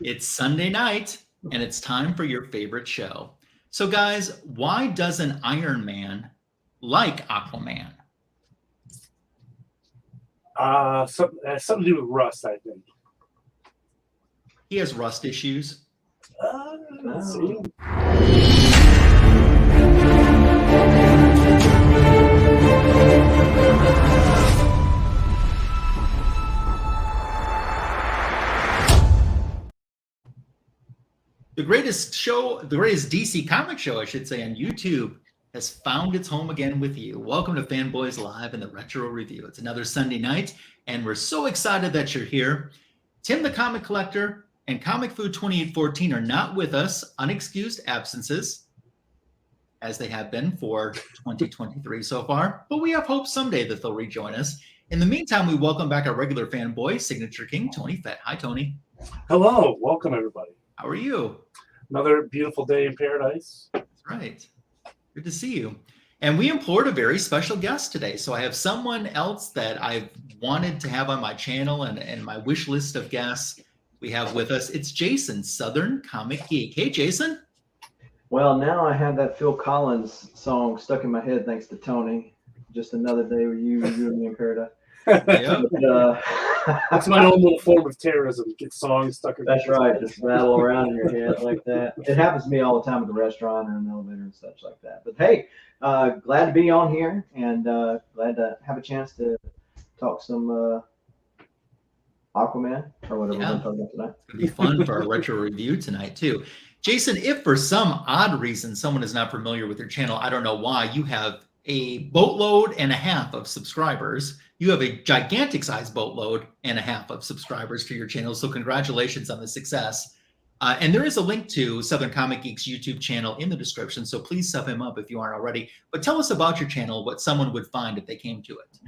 It's Sunday night, and it's time for your favorite show. So, guys, why doesn't Iron Man like Aquaman? Something to do with rust, I think. He has rust issues. Let's see. The greatest DC comic show, I should say, on YouTube has found its home again with you. Welcome to Fanboys Live and the Retro Review. It's another Sunday night, and we're so excited that you're here. Tim the Comic Collector and Comic Food 2814 are not with us, unexcused absences, as they have been for 2023 so far, but we have hope someday that they'll rejoin us. In the meantime, we welcome back our regular fanboy, Signature King, Tony Fett. Hi, Tony. Hello. Welcome, everybody. How are you? Another beautiful day in paradise. That's right. Good to see you. And we implored a very special guest today. So I have someone else that I've wanted to have on my channel and my wish list of guests we have with us. It's Jason, Southern Comic Geek. Hey, Jason. Well, now I have that Phil Collins song stuck in my head thanks to Tony. Just another day with you and me in paradise. Yeah. That's my own little form of terrorism. Get songs stuck in. That's right. Just rattle around in your head like that. It happens to me all the time at the restaurant or in the elevator and such like that. But hey, glad to be on here and glad to have a chance to talk some Aquaman or whatever we're going to talk about tonight. It's going to be fun for our retro review tonight too. Jason, if for some odd reason someone is not familiar with your channel, I don't know why, you have a boatload and a half of subscribers. You have a gigantic size boatload and a half of subscribers to your channel. So congratulations on the success. And there is a link to Southern Comic Geek's YouTube channel in the description. So please sub him up if you aren't already. But tell us about your channel, what someone would find if they came to it.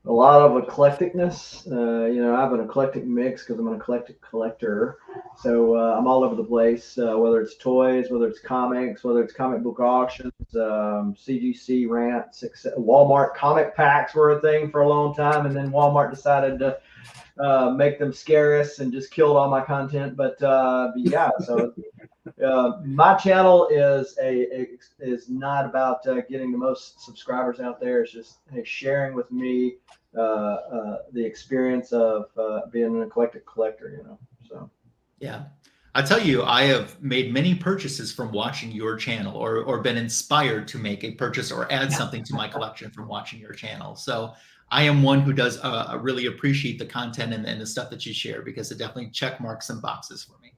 A lot of eclecticness. I have an eclectic mix because I'm an eclectic collector. So I'm all over the place, whether it's toys, whether it's comics, whether it's comic book auctions, CGC rants, Walmart comic packs were a thing for a long time. And then Walmart decided to make them scare us and just killed all my content. But yeah, so my channel is not about getting the most subscribers out there. It's just sharing with me the experience of being an eclectic collector, so. Yeah. I tell you, I have made many purchases from watching your channel or been inspired to make a purchase or add something to my collection from watching your channel. So I am one who does really appreciate the content and the stuff that you share because it definitely check marks some boxes for me.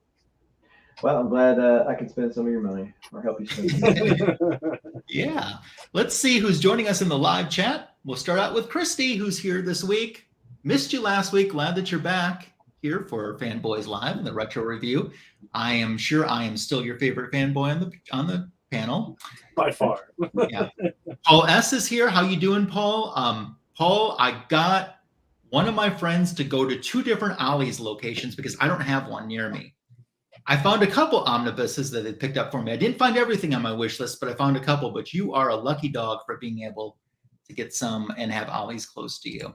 Well, I'm glad I can spend some of your money or help you spend some. Yeah. Let's see who's joining us in the live chat. We'll start out with Christy, who's here this week. Missed you last week. Glad that you're back here for Fanboys Live and the Retro Review. I am sure I am still your favorite fanboy on the panel. By far. Yeah. Paul S. is here. How you doing, Paul? Paul, I got one of my friends to go to 2 different Ollie's locations because I don't have one near me. I found a couple omnibuses that they picked up for me. I didn't find everything on my wish list, but I found a couple. But you are a lucky dog for being able to get some and have Ollie's close to you.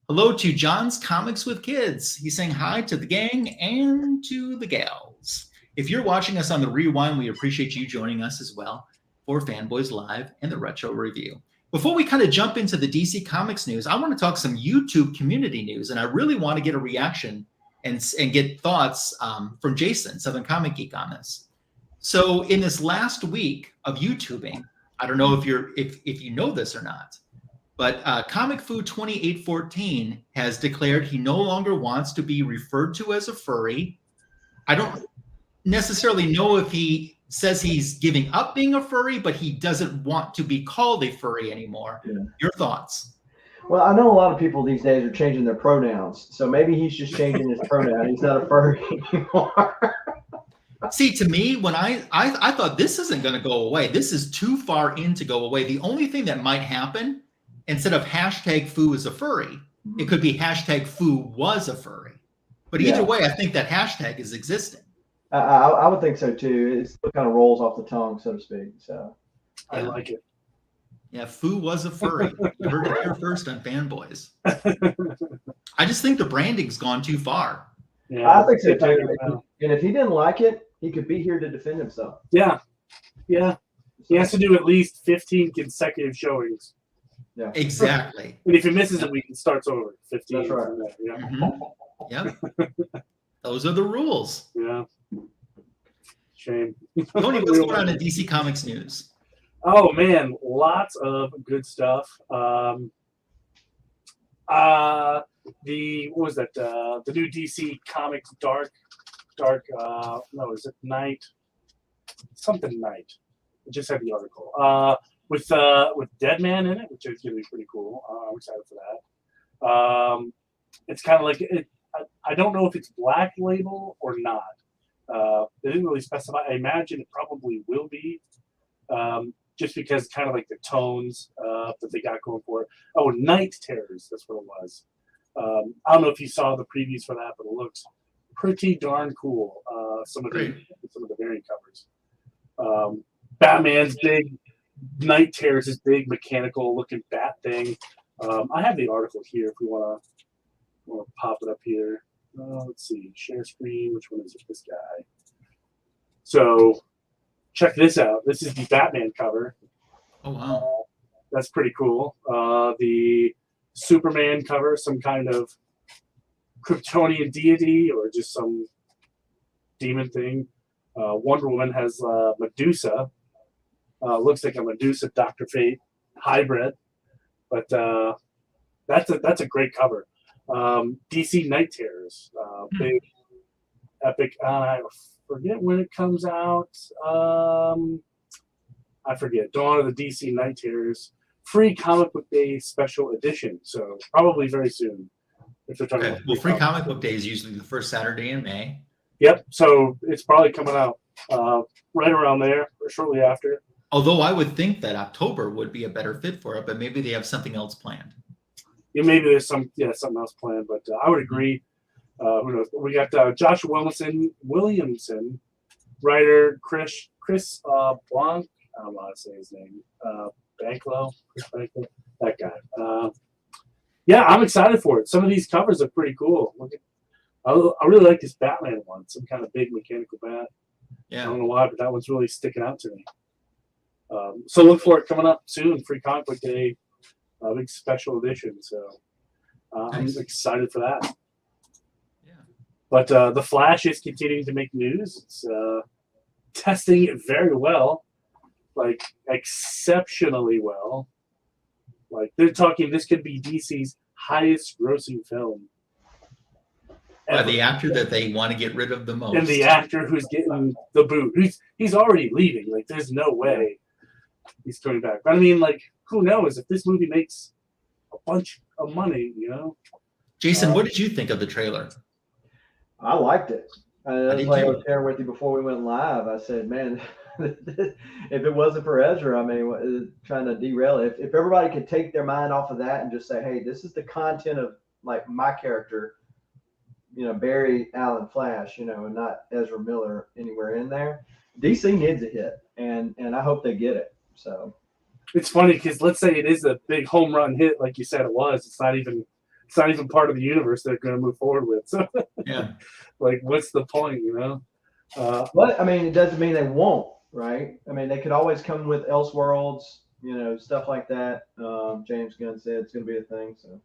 Hello to John's Comics with Kids. He's saying hi to the gang and to the gals. If you're watching us on the rewind, we appreciate you joining us as well for Fanboys Live and the Retro Review. Before we kind of jump into the DC Comics news, I want to talk some YouTube community news, and I really want to get a reaction and get thoughts from Jason, Southern Comic Geek, on this. So in this last week of YouTubing, I don't know if you know this or not, but Comic Food 2814 has declared he no longer wants to be referred to as a furry. I don't necessarily know if he says he's giving up being a furry, but he doesn't want to be called a furry anymore. Yeah. Your thoughts? Well, I know a lot of people these days are changing their pronouns, so maybe he's just changing his pronoun. He's not a furry anymore. See, to me, when I thought this isn't going to go away. This is too far in to go away. The only thing that might happen, instead of hashtag Foo is a furry, it could be hashtag Foo was a furry. But either way, I think that hashtag is existing. I would think so too. It still kind of rolls off the tongue, so to speak. So I like it. Yeah, Foo was a furry. You heard it here first on Fanboys. I just think the branding's gone too far. Yeah, I think so get back too. in now. And if he didn't like it, he could be here to defend himself. Yeah. He has to do at least 15 consecutive showings. Yeah. Exactly. And if he misses Yep. a week, it starts over. 15. That's right. Yeah. Mhm. Yep. Those are the rules. Yeah. Shame. Tony, what's going on in DC Comics news? Oh man, lots of good stuff. What was that? The new DC Comics Dark. No, is it Night? Something Night. I just had the article. With Deadman in it, which is gonna be pretty cool. I'm excited for that. It's kind of like it. I don't know if it's Black Label or not. They didn't really specify. I imagine it probably will be, just because kind of like the tones that they got going for it. Oh, Night Terrors, that's what it was. I don't know if you saw the previews for that, but it looks pretty darn cool. Some of the variant covers. Batman's big Night Terrors, this big mechanical looking bat thing. I have the article here if we want to pop it up here. Let's see, share screen. Which one is it? This guy. So check this out. This is the Batman cover. Oh, wow. That's pretty cool. The Superman cover, some kind of Kryptonian deity or just some demon thing. Wonder Woman has Medusa. Looks like a Medusa Dr. Fate hybrid. But that's a great cover. DC Night Terrors. Big, epic. I forget when it comes out. I forget. Dawn of the DC Night Terrors. Free Comic Book Day special edition. So probably very soon. If they're talking Okay. Well, Free Comic Book Day is usually the first Saturday in May. Yep. So it's probably coming out right around there or shortly after. Although I would think that October would be a better fit for it, but maybe they have something else planned. Yeah, maybe there's something else planned, but I would agree. Who knows? We got Joshua Williamson, writer Chris Blanc. I don't know how to say his name. Banklow, Chris Banklow, that guy. Yeah, I'm excited for it. Some of these covers are pretty cool. I really like this Batman one, some kind of big mechanical bat. Yeah. I don't know why, but that one's really sticking out to me. So look for it coming up soon. Free Comic Book Day, big special edition. So I'm excited for that. Yeah. But the Flash is continuing to make news. It's testing it very well, like exceptionally well. Like they're talking, this could be DC's highest grossing film. The actor that they want to get rid of the most. And the actor who's getting the boot. He's already leaving. Like there's no way he's coming back. But I mean, like, who knows if this movie makes a bunch of money, you know? Jason, what did you think of the trailer? I liked it. That's did why I too. was sharing with you before we went live. I said, man, if it wasn't for Ezra, I mean, trying to derail it. If everybody could take their mind off of that and just say, hey, this is the content of like my character, you know, Barry Allen Flash, you know, and not Ezra Miller anywhere in there. DC needs a hit, and I hope they get it. So it's funny because let's say it is a big home run hit, like you said it was. It's not even part of the universe they're going to move forward with. So Yeah. like, what's the point, you know? But I mean, it doesn't mean they won't, right? I mean, they could always come with Elseworlds, you know, stuff like that. James Gunn said it's going to be a thing. So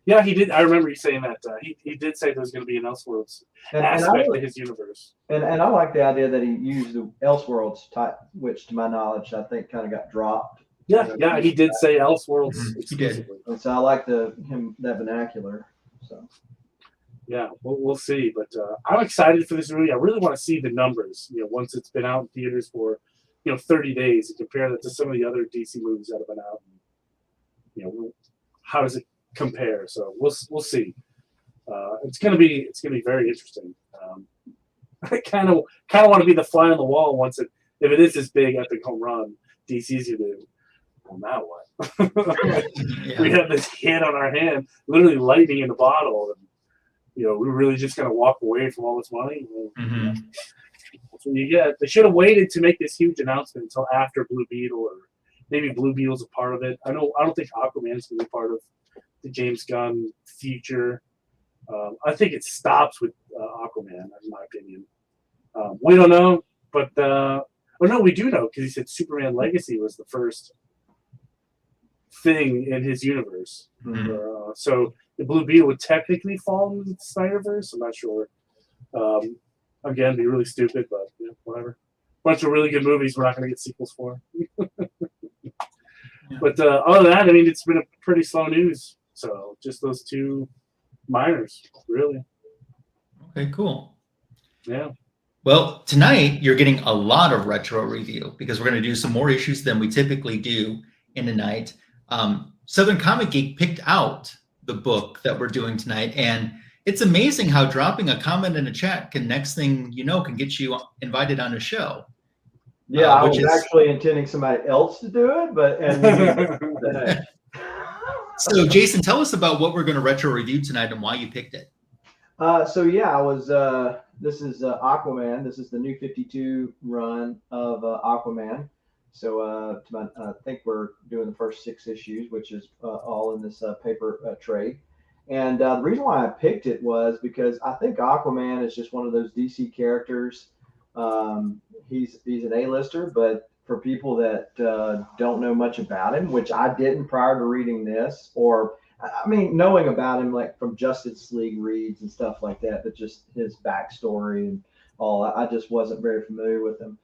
yeah, he did. I remember you saying that. He did say there's going to be an Elseworlds aspect to his universe. And I like the idea that he used the Elseworlds type, which to my knowledge, I think kind of got dropped. Yeah, he did say Elseworlds exclusively. And so I like that vernacular. So yeah, we'll see. But I'm excited for this movie. I really want to see the numbers. You know, once it's been out in theaters for 30 days, and compare that to some of the other DC movies that have been out. You know, how does it compare? So we'll see. It's gonna be very interesting. I kind of want to be the fly on the wall once if it is this big epic home run. DC's gonna do. Well, now what? We have this hit on our hand, literally lightning in the bottle, and we're really just gonna walk away from all this money. Mm-hmm. That's what you get. They should have waited to make this huge announcement until after Blue Beetle, or maybe Blue Beetle's a part of it. I don't think Aquaman is gonna be part of the James Gunn future. I think it stops with Aquaman, in my opinion. We don't know, but no, we do know because he said Superman Legacy was the first thing in his universe. So the Blue Beetle would technically fall into the Snyderverse. I'm not sure. Again, be really stupid, but whatever. Bunch of really good movies we're not going to get sequels for. But other than that, I mean, it's been a pretty slow news. So just those two minors, really. Okay, cool. Yeah. Well, tonight you're getting a lot of retro review because we're going to do some more issues than we typically do in a night. Southern Comic Geek picked out the book that we're doing tonight, and it's amazing how dropping a comment in a chat can, next thing you know, can get you invited on a show. Yeah, I was actually intending somebody else to do it, but So, Jason, tell us about what we're going to retro review tonight and why you picked it. So yeah, I was. This is Aquaman. This is the new 52 run of Aquaman. So I think we're doing the first 6 issues, which is all in this paper trade. And the reason why I picked it was because I think Aquaman is just one of those DC characters. He's an A-lister, but for people that don't know much about him, which I didn't prior to reading this, or I mean, knowing about him like from Justice League reads and stuff like that, but just his backstory and all, I just wasn't very familiar with him.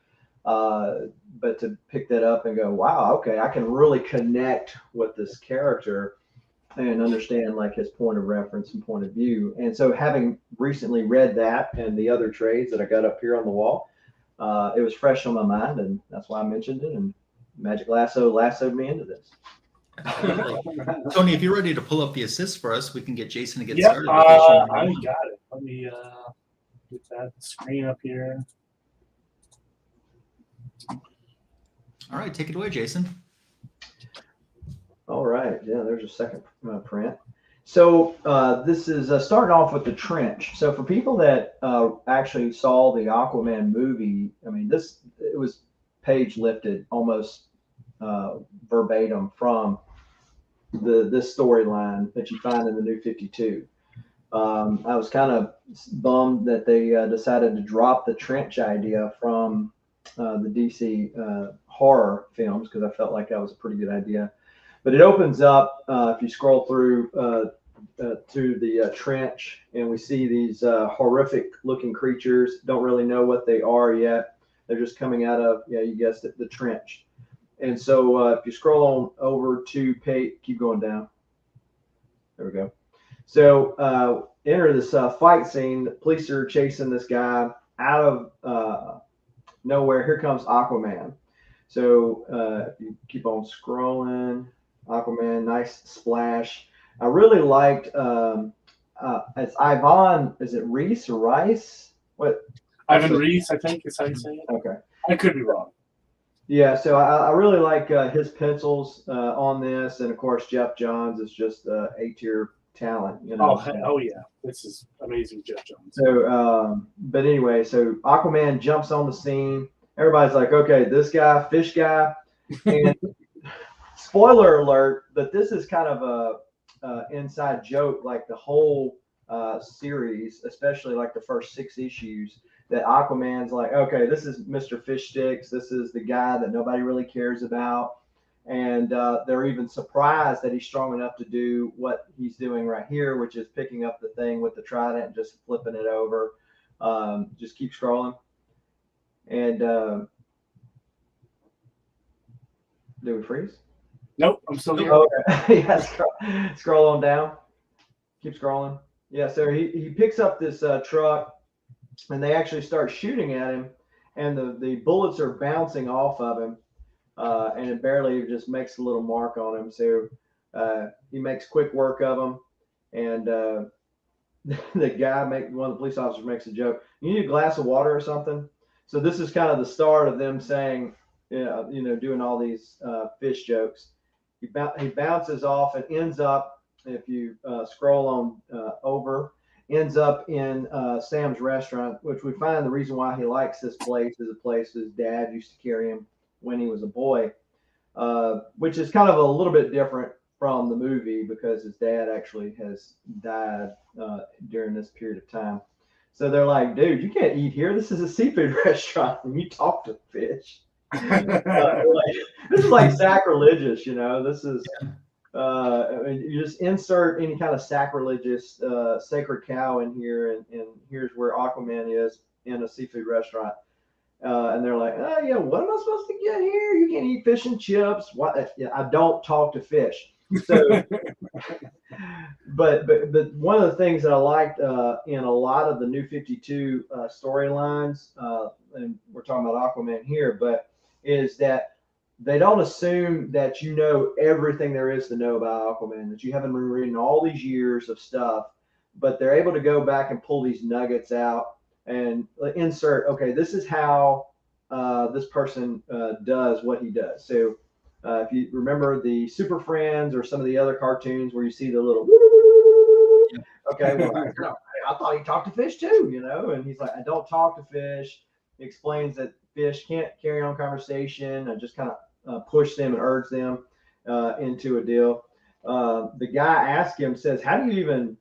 But to pick that up and go, wow, okay, I can really connect with this character and understand like his point of reference and point of view. And so having recently read that and the other trades that I got up here on the wall, it was fresh on my mind, and that's why I mentioned it. And Magic Lasso lassoed me into this. Tony, if you're ready to pull up the assist for us, we can get Jason to get Yep, started. I got it. Let me get that screen up here. All right, take it away, Jason. All right, yeah, there's a second print. So this is starting off with the trench. So for people that actually saw the Aquaman movie, I mean, it was page lifted almost verbatim from this storyline that you find in the New 52. I was kind of bummed that they decided to drop the trench idea from the DC horror films, because I felt like that was a pretty good idea. But it opens up, if you scroll through to the trench, and we see these horrific looking creatures. Don't really know what they are yet. They're just coming out of, yeah, you guessed it, the trench. And so if you scroll on over to page, keep going down. There we go. So enter this fight scene. The police are chasing this guy out of nowhere. Here comes Aquaman. So if you keep on scrolling, Aquaman, nice splash. I really liked it's Ivan. Is it Reis or Rice? What? Ivan Reis, I think is how you say it. Okay. I could be wrong. Yeah, so I really like his pencils on this, and of course Geoff Johns is just A-tier talent. You know. Oh yeah, this is amazing, Geoff Johns. So, but anyway, so Aquaman jumps on the scene. Everybody's like, okay, this guy, fish guy, and spoiler alert, but this is kind of a inside joke, like the whole series, especially like the first 6 issues. That Aquaman's like, okay, this is Mr. Fish Sticks. This is the guy that nobody really cares about. And they're even surprised that he's strong enough to do what he's doing right here, which is picking up the thing with the trident and just flipping it over. Just keep scrolling. And do we freeze? Nope, I'm still here. Okay. Yeah, scroll on down. Keep scrolling. Yeah, so he picks up this truck. And they actually start shooting at him, and the bullets are bouncing off of him, and it barely just makes a little mark on him. So he makes quick work of them, and the guy, one of the police officers, makes a joke. You need a glass of water or something. So this is kind of the start of them saying, doing all these fish jokes. He bounces off and ends up, if you scroll on over, ends up in Sam's restaurant, which we find the reason why he likes this place is a place his dad used to carry him when he was a boy, which is kind of a little bit different from the movie because his dad actually has died during this period of time. So they're like, dude, you can't eat here. This is a seafood restaurant, and you talk to fish. This is like sacrilegious, you know. This is you just insert any kind of sacrilegious sacred cow in here, and here's where Aquaman is in a seafood restaurant. And they're like, oh yeah, what am I supposed to get here? You can't eat fish and chips. What? Yeah, I don't talk to fish. So, but one of the things that I liked in a lot of the New 52 storylines, and we're talking about Aquaman here, but is that they don't assume that you know everything there is to know about Aquaman, that you haven't been reading all these years of stuff, but they're able to go back and pull these nuggets out and insert, okay, this is how this person does what he does. So if you remember the Super Friends or some of the other cartoons where you see the little, okay, well, I thought he talked to fish too, you know, and he's like, I don't talk to fish. He explains that fish can't carry on conversation. I just kind of push them and urge them into a deal. The guy asked him, says, how do you even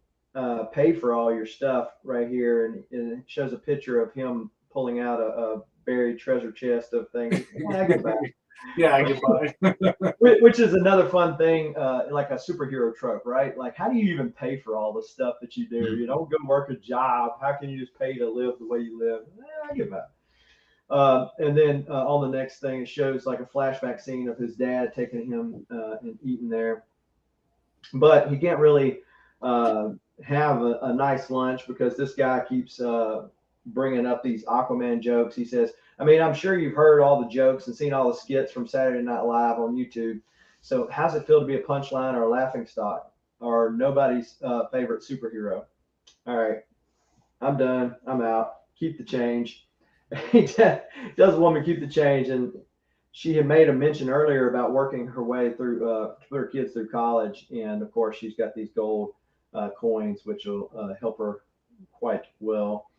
pay for all your stuff right here? And it shows a picture of him pulling out a buried treasure chest of things. Yeah, I get back. Yeah, I get by. Which is another fun thing, like a superhero trope, right? Like, how do you even pay for all the stuff that you do? You don't go work a job. How can you just pay to live the way you live? I get back. And then on the next thing, it shows like a flashback scene of his dad taking him and eating there. But he can't really have a nice lunch because this guy keeps bringing up these Aquaman jokes. He says, I mean, I'm sure you've heard all the jokes and seen all the skits from Saturday Night Live on YouTube. So how's it feel to be a punchline or a laughing stock or nobody's favorite superhero? All right, I'm done. I'm out. Keep the change. He does want me to keep the change. And she had made a mention earlier about working her way through her kids through college. And of course, she's got these gold coins, which will help her quite well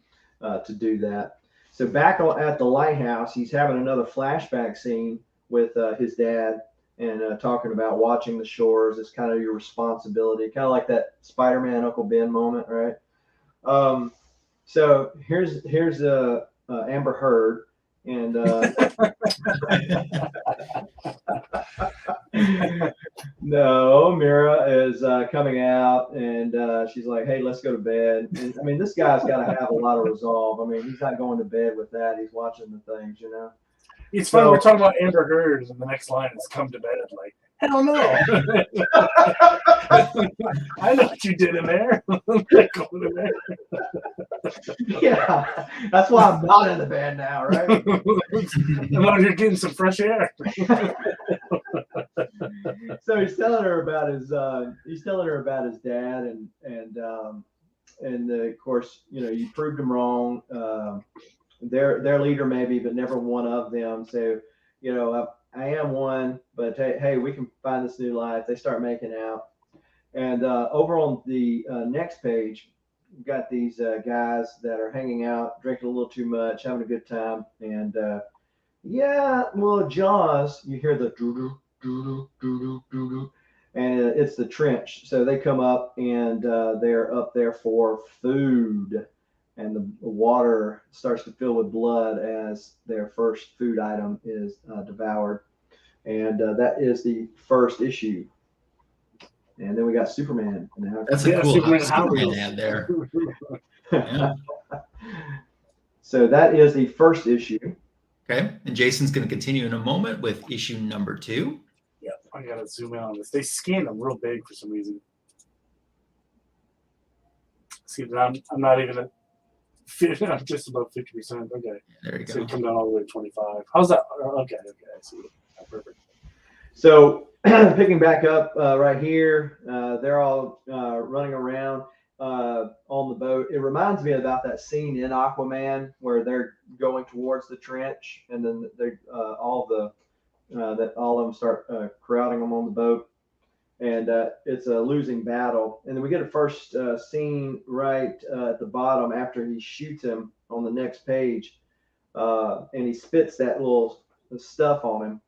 to do that. So back at the lighthouse, he's having another flashback scene with his dad and talking about watching the shores. It's kind of your responsibility, kind of like that Spider-Man Uncle Ben moment, right? So here's Amber Heard, and no, Mera is coming out, and she's like, hey, let's go to bed. And I mean, this guy's got to have a lot of resolve. I mean, he's not going to bed with that. He's watching the things, you know. It's funny, we're talking about Amber Heard, and the next line is come to bed. Like, hell no. I know what you did in there. Yeah, that's why I'm not in the bed now, right? As long as you're getting some fresh air. So he's telling her about his dad, and of course, you know, you proved him wrong. Their leader maybe, but never one of them. So, you know, I am one, but hey, we can find this new life. They start making out, and over on the next page, we've got these guys that are hanging out, drinking a little too much, having a good time, and yeah, well, Jaws, you hear the doo doo doo doo doo doo, and it's the trench. So they come up, and they're up there for food. And the water starts to fill with blood as their first food item is devoured. And that is the first issue. And then we got Superman. That's a cool Superman ad there. Yeah. So that is the first issue. Okay. And Jason's going to continue in a moment with issue number 2. Yep. I got to zoom in on this. They scanned them real big for some reason. See, I'm not even I'm just above 50%. Okay. There you go. So come down all the way to 25. How's that? Okay. I see it. Perfect. So picking back up right here, they're all running around on the boat. It reminds me about that scene in Aquaman where they're going towards the trench, and then they all of them start crowding them on the boat. And it's a losing battle. And then we get a first scene right at the bottom after he shoots him on the next page, and he spits that little stuff on him.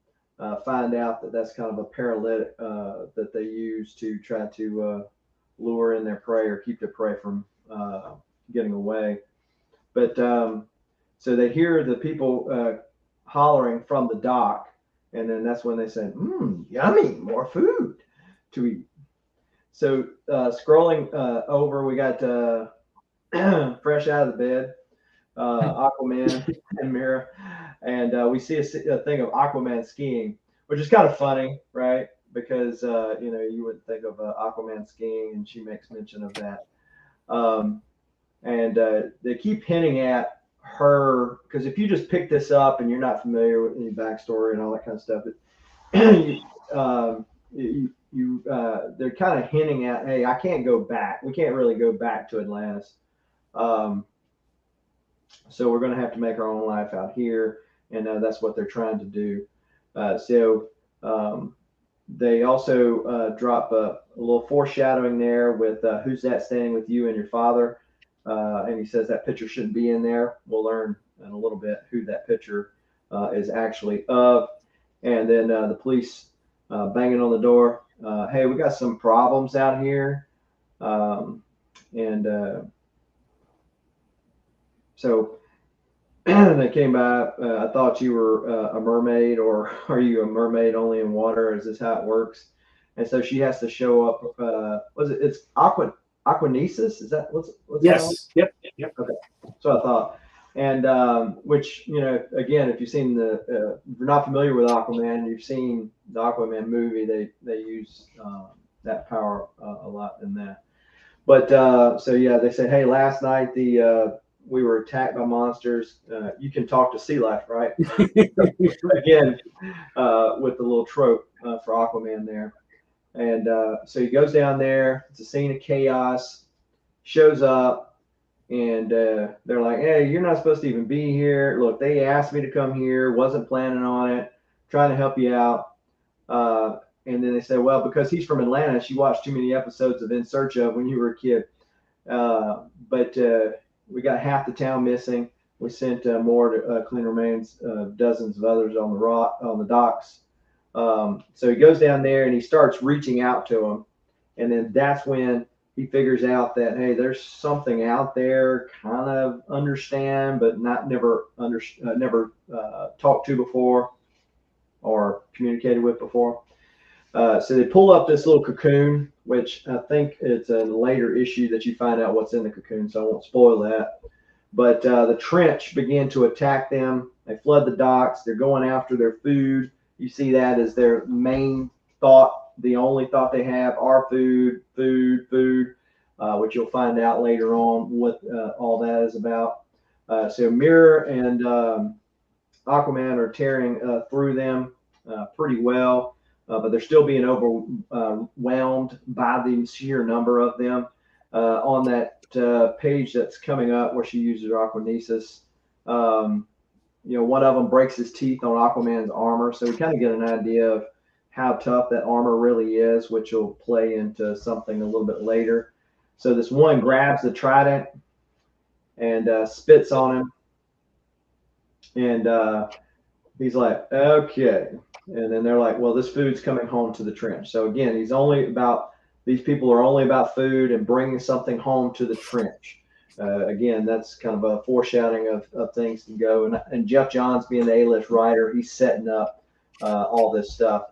find out that that's kind of a paralytic that they use to try to lure in their prey or keep their prey from getting away. But so they hear the people hollering from the dock, and then that's when they say, yummy, more food to eat. So scrolling over, we got fresh out of the bed, Aquaman and Mera, and we see a thing of Aquaman skiing, which is kind of funny, right? Because you wouldn't think of Aquaman skiing, and she makes mention of that. And they keep hinting at her, because if you just pick this up and you're not familiar with any backstory and all that kind of stuff, they're kind of hinting at, hey, I can't go back. We can't really go back to Atlantis. So we're going to have to make our own life out here, and that's what they're trying to do. They also drop a little foreshadowing there with who's that standing with you and your father. And he says that picture shouldn't be in there. We'll learn in a little bit who that picture is actually of. And then the police banging on the door. Hey, we got some problems out here. So they came by. I thought you were a mermaid, or are you a mermaid only in water? Is this how it works? And so she has to show up. It's Aquanesis? Is that what's Yes. called? Yep. Okay. So I thought. And which, again, if you've seen if you're not familiar with Aquaman, you've seen the Aquaman movie, they use that power a lot in that. But so yeah, they said, hey, last night we were attacked by monsters. You can talk to sea life, right? Again, with the little trope for Aquaman there. And so he goes down there. It's a scene of chaos. Shows up, and they're like, hey, you're not supposed to even be here. Look, they asked me to come here. Wasn't planning on it. Trying to help you out. And then they say, well, because he's from Atlanta, you watched too many episodes of In Search Of when you were a kid. But we got half the town missing. We sent more to clean remains, dozens of others on the docks. So he goes down there and he starts reaching out to them. And then that's when he figures out that, hey, there's something out there, kind of understand, but never talked to before or communicated with before. So they pull up this little cocoon, which I think it's a later issue that you find out what's in the cocoon, so I won't spoil that. But the trench began to attack them. They flood the docks. They're going after their food. You see that as their main thought. The only thought they have are food, which you'll find out later on what all that is about. So Mera and Aquaman are tearing through them pretty well. But they're still being overwhelmed by the sheer number of them. On that page that's coming up where she uses her Aquanesis, one of them breaks his teeth on Aquaman's armor, so we kind of get an idea of how tough that armor really is, which will play into something a little bit later. So this one grabs the trident and spits on him, and he's like, okay. And then they're like, well, this food's coming home to the trench. So again, these people are only about food and bringing something home to the trench. Again, that's kind of a foreshadowing of things to go. And Geoff Johns, being the A-list writer, he's setting up all this stuff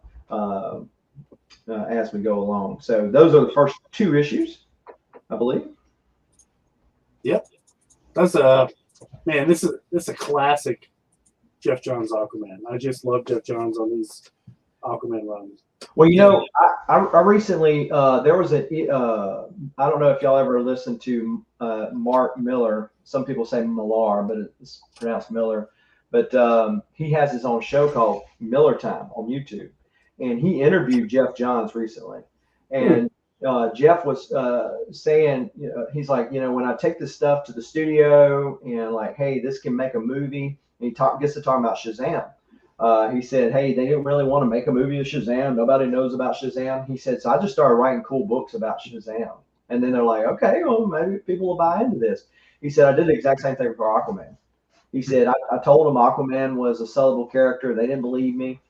as we go along. So those are the first two issues, I believe. Yep. That's this is a classic Geoff Johns Aquaman. I just love Geoff Johns on these Aquaman runs. Well, I recently there was I don't know if y'all ever listened to Mark Miller. Some people say Millar, but it's pronounced Miller. But he has his own show called Miller Time on YouTube, and he interviewed Geoff Johns recently. And Geoff was saying, he's like, when I take this stuff to the studio and like, hey, this can make a movie. And he gets to talking about Shazam. He said, hey, they didn't really want to make a movie of Shazam. Nobody knows about Shazam. He said, so I just started writing cool books about Shazam. And then they're like, okay, well, maybe people will buy into this. He said, I did the exact same thing for Aquaman. He said, I told them Aquaman was a sellable character. They didn't believe me.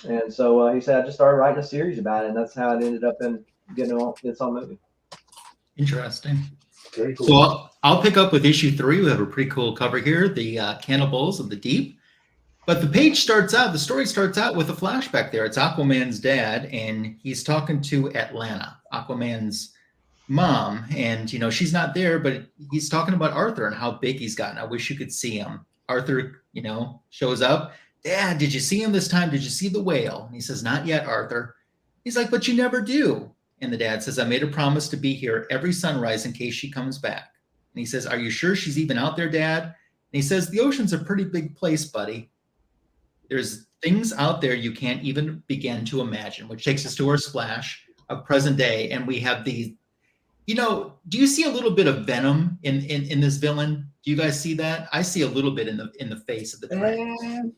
And so he said, I just started writing a series about it, and that's how it ended up in getting its own movie. Interesting. Very cool. So I'll pick up with issue 3. We have a pretty cool cover here, the Cannibals of the Deep. But the story starts out with a flashback there. It's Aquaman's dad, and he's talking to Atlanta, Aquaman's mom. And, you know, she's not there, but he's talking about Arthur and how big he's gotten. I wish you could see him. Arthur, you know, shows up. Dad, did you see him this time? Did you see the whale? And he says, not yet, Arthur. He's like, but you never do. And the dad says, I made a promise to be here every sunrise in case she comes back. And he says, are you sure she's even out there, Dad? And he says, the ocean's a pretty big place, buddy. There's things out there you can't even begin to imagine, which takes us to our splash of present day. And we have these, you know, do you see a little bit of venom in this villain? Do you guys see that? I see a little bit in the face of the dragon.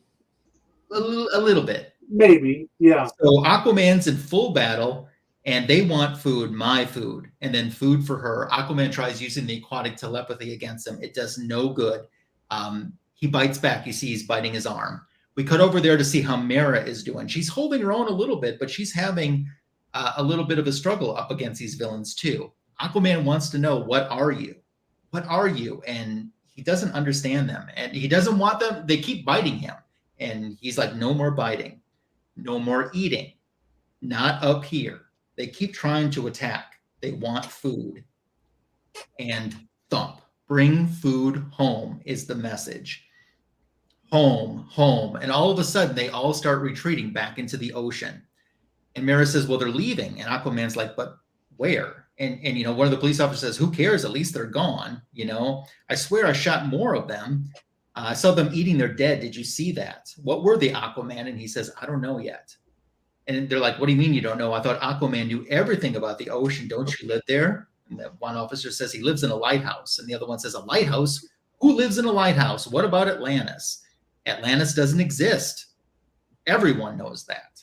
A little bit. Maybe, yeah. So Aquaman's in full battle, and they want food, my food, and then food for her. Aquaman tries using the aquatic telepathy against him. It does no good. He bites back. You see he's biting his arm. We cut over there to see how Mera is doing. She's holding her own a little bit, but she's having a little bit of a struggle up against these villains too. Aquaman wants to know, what are you? What are you? And he doesn't understand them, and he doesn't want them. They keep biting him, and he's like, no more biting, no more eating, not up here. They keep trying to attack. They want food. And thump, bring food home is the message. Home, home. And all of a sudden, they all start retreating back into the ocean. And Mera says, well, they're leaving. And Aquaman's like, but where? And you know, one of the police officers says, who cares? At least they're gone. You know, I swear I shot more of them. I saw them eating their dead. Did you see that? What were they, Aquaman? And he says, I don't know yet. And they're like, what do you mean you don't know? I thought Aquaman knew everything about the ocean. Don't you live there? And that one officer says he lives in a lighthouse. And the other one says, a lighthouse? Who lives in a lighthouse? What about Atlantis? Atlantis doesn't exist. Everyone knows that.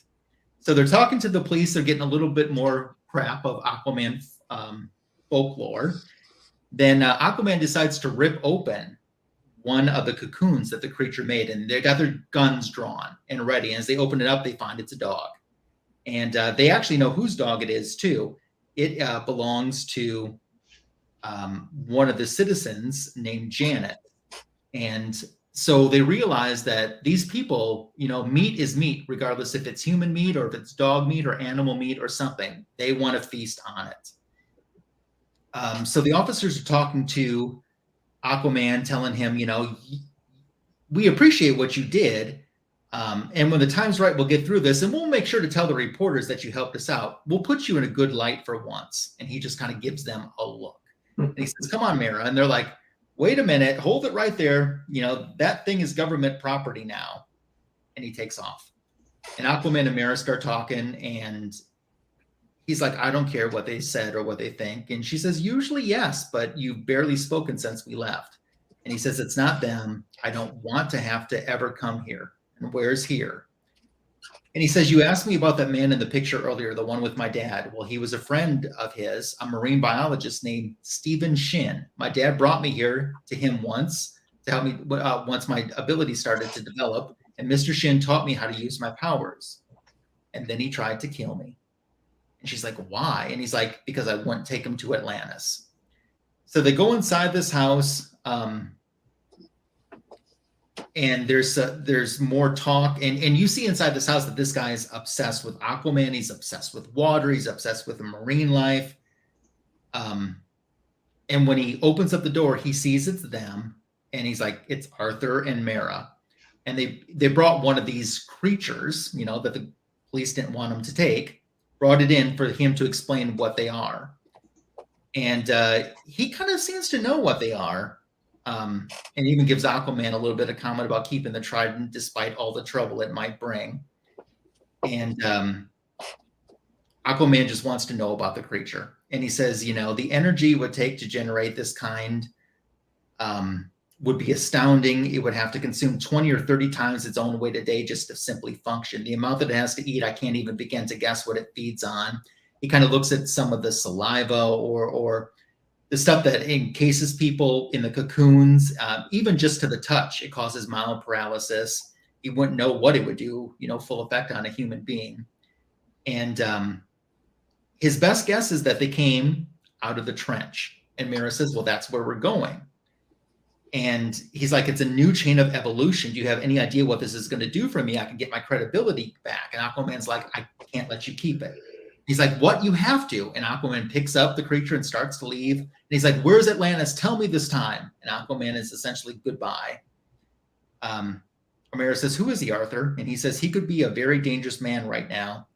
So they're talking to the police. They're getting a little bit more crap of Aquaman folklore. Then Aquaman decides to rip open one of the cocoons that the creature made, and they got their guns drawn and ready. And as they open it up, they find it's a dog. And they actually know whose dog it is, too. It belongs to one of the citizens named Janet. And so they realize that these people, you know, meat is meat, regardless if it's human meat or if it's dog meat or animal meat or something. They want to feast on it. So the officers are talking to Aquaman, telling him, you know, we appreciate what you did. And when the time's right, we'll get through this, and we'll make sure to tell the reporters that you helped us out. We'll put you in a good light for once. And he just kind of gives them a look. And he says, come on, Mera. And they're like, wait a minute, hold it right there. You know, that thing is government property now. And he takes off. And Aquaman and Mera start talking, and he's like, I don't care what they said or what they think. And she says, usually yes, but you've barely spoken since we left. And he says, it's not them. I don't want to have to ever come here. And where's here? And he says, you asked me about that man in the picture earlier, the one with my dad. Well, he was a friend of his, a marine biologist named Stephen Shin. My dad brought me here to him once to help me once my ability started to develop. And Mr. Shin taught me how to use my powers. And then he tried to kill me. And she's like, why? And he's like, because I wouldn't take him to Atlantis. So they go inside this house. And there's more talk, and you see inside this house that this guy is obsessed with Aquaman. He's obsessed with water. He's obsessed with marine life. And when he opens up the door, he sees it's them, and he's like, it's Arthur and Mera. And they brought one of these creatures, you know, that the police didn't want him to take, brought it in for him to explain what they are. And he kind of seems to know what they are. And even gives Aquaman a little bit of comment about keeping the trident despite all the trouble it might bring. And Aquaman just wants to know about the creature. And he says, you know, the energy it would take to generate this kind would be astounding. It would have to consume 20 or 30 times its own weight a day just to simply function. The amount that it has to eat, I can't even begin to guess what it feeds on. He kind of looks at some of the saliva or the stuff that encases people in the cocoons, even just to the touch, it causes mild paralysis. he wouldn't know what it would do, full effect on a human being. And his best guess is that they came out of the trench. And Mera says, well, that's where we're going. And he's like, it's a new chain of evolution. Do you have any idea what this is going to do for me? I can get my credibility back. And Aquaman's like, I can't let you keep it. He's like, what? You have to. And Aquaman picks up the creature and starts to leave. And he's like, where's Atlantis? Tell me this time. And Aquaman is essentially goodbye. Mera says, who is he, Arthur? And he says, he could be a very dangerous man right now.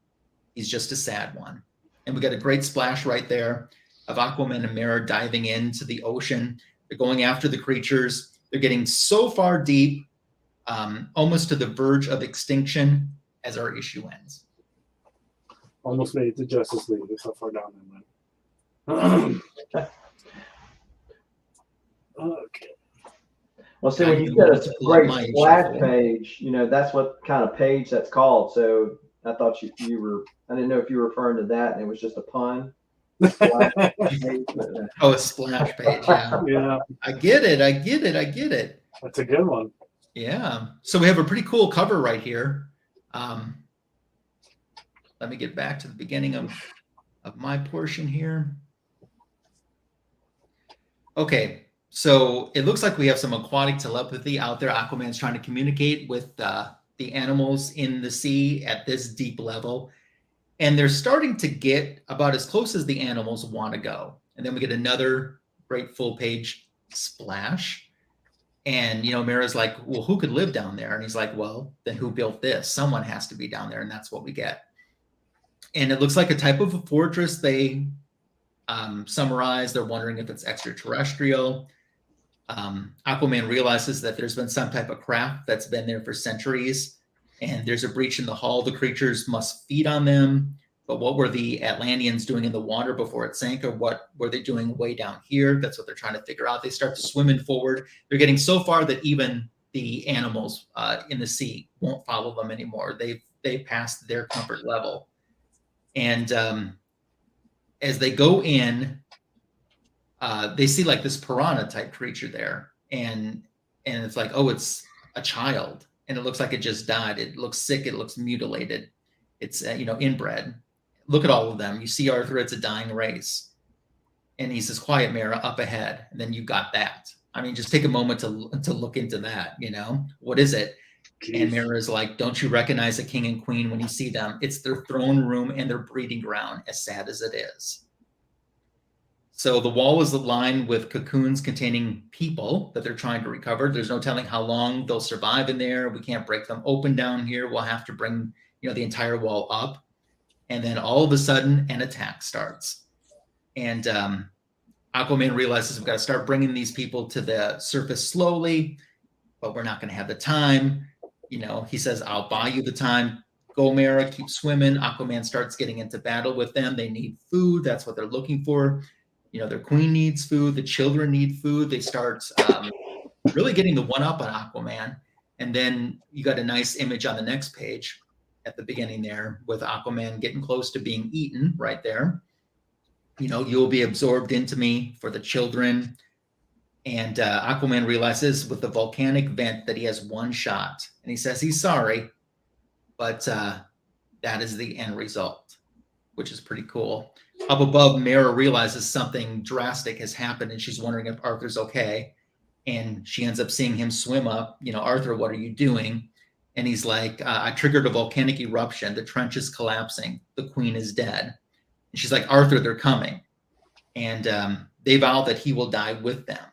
He's just a sad one. And we got a great splash right there of Aquaman and Mera diving into the ocean. They're going after the creatures. They're getting so far deep, almost to the verge of extinction as our issue ends. Almost made it to Justice League. That's how far down they went. Okay. Well, see, when you said a great splash page, that's what kind of page that's called. So I thought you were, I didn't know if you were referring to that and it was just a pun. A splash page. Yeah. Yeah. I get it. That's a good one. Yeah. So we have a pretty cool cover right here. Let me get back to the beginning of my portion here. Okay. So it looks like we have some aquatic telepathy out there. Aquaman's trying to communicate with the animals in the sea at this deep level. And they're starting to get about as close as the animals want to go. And then we get another great full page splash. And, Mera's like, well, who could live down there? And he's like, well, then who built this? Someone has to be down there. And that's what we get. And it looks like a type of a fortress they summarize. They're wondering if it's extraterrestrial. Aquaman realizes that there's been some type of craft that's been there for centuries. And there's a breach in the hull. The creatures must feed on them. But what were the Atlanteans doing in the water before it sank? Or what were they doing way down here? That's what they're trying to figure out. They start to swim forward. They're getting so far that even the animals in the sea won't follow them anymore. They've passed their comfort level. And as they go in, they see like this piranha type creature there. And it's like, oh, it's a child. And it looks like it just died. It looks sick. It looks mutilated. It's, inbred. Look at all of them. You see Arthur, it's a dying race. And he says, quiet, Mera, up ahead. And then you got that. I mean, just take a moment to look into that, What is it? Jeez. And Mera is like, don't you recognize a king and queen when you see them? It's their throne room and their breeding ground, as sad as it is. So the wall is lined with cocoons containing people that they're trying to recover. There's no telling how long they'll survive in there. We can't break them open down here. We'll have to bring, the entire wall up. And then all of a sudden, an attack starts. And Aquaman realizes we've got to start bringing these people to the surface slowly, but we're not going to have the time. He says, I'll buy you the time. Go, Mera, keep swimming. Aquaman starts getting into battle with them. They need food. That's what they're looking for. Their queen needs food. The children need food. They start really getting the one up on Aquaman. And then you got a nice image on the next page at the beginning there with Aquaman getting close to being eaten right there. You'll be absorbed into me for the children. And Aquaman realizes with the volcanic vent that he has one shot. And he says he's sorry, but that is the end result, which is pretty cool. Up above, Mera realizes something drastic has happened, and she's wondering if Arthur's okay. And she ends up seeing him swim up. Arthur, what are you doing? And he's like, I triggered a volcanic eruption. The trench is collapsing. The queen is dead. And she's like, Arthur, they're coming. And they vow that he will die with them.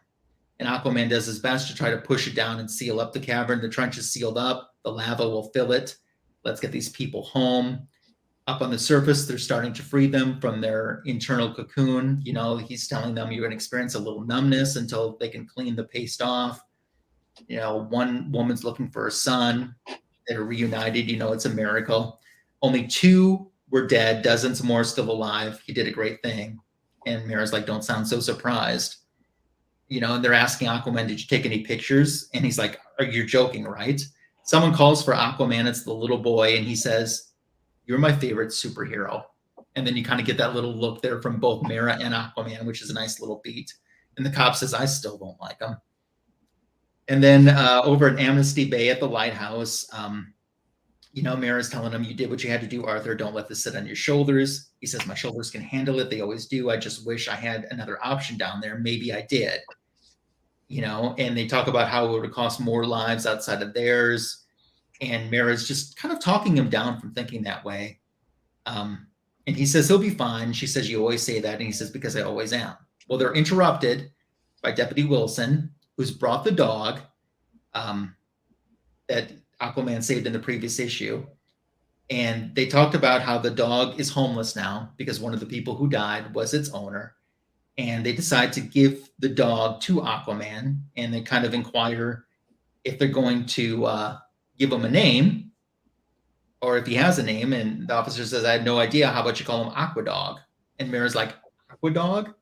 And Aquaman does his best to try to push it down and seal up the cavern. The trench is sealed up. The lava will fill it. Let's get these people home. Up on the surface, they're starting to free them from their internal cocoon. He's telling them you're going to experience a little numbness until they can clean the paste off. One woman's looking for her son. They're reunited. It's a miracle. Only 2 were dead. Dozens more still alive. He did a great thing. And Mera's like, don't sound so surprised. And they're asking Aquaman, did you take any pictures? And he's like, you're joking, right? Someone calls for Aquaman. It's the little boy. And he says, you're my favorite superhero. And then you kind of get that little look there from both Mera and Aquaman, which is a nice little beat. And the cop says, I still don't like him. And then over at Amnesty Bay at the lighthouse, Mera's telling him, you did what you had to do, Arthur. Don't let this sit on your shoulders. He says, my shoulders can handle it. They always do. I just wish I had another option down there. Maybe I did. And they talk about how it would cost more lives outside of theirs. And Mera's just kind of talking him down from thinking that way. And he says, he'll be fine. She says, you always say that. And he says, because I always am. Well, they're interrupted by Deputy Wilson, who's brought the dog that Aquaman saved in the previous issue. And they talked about how the dog is homeless now because one of the people who died was its owner. And they decide to give the dog to Aquaman, and they kind of inquire if they're going to give him a name or if he has a name. And the officer says, I had no idea. How about you call him Aquadog? And Mera's like, Aquadog?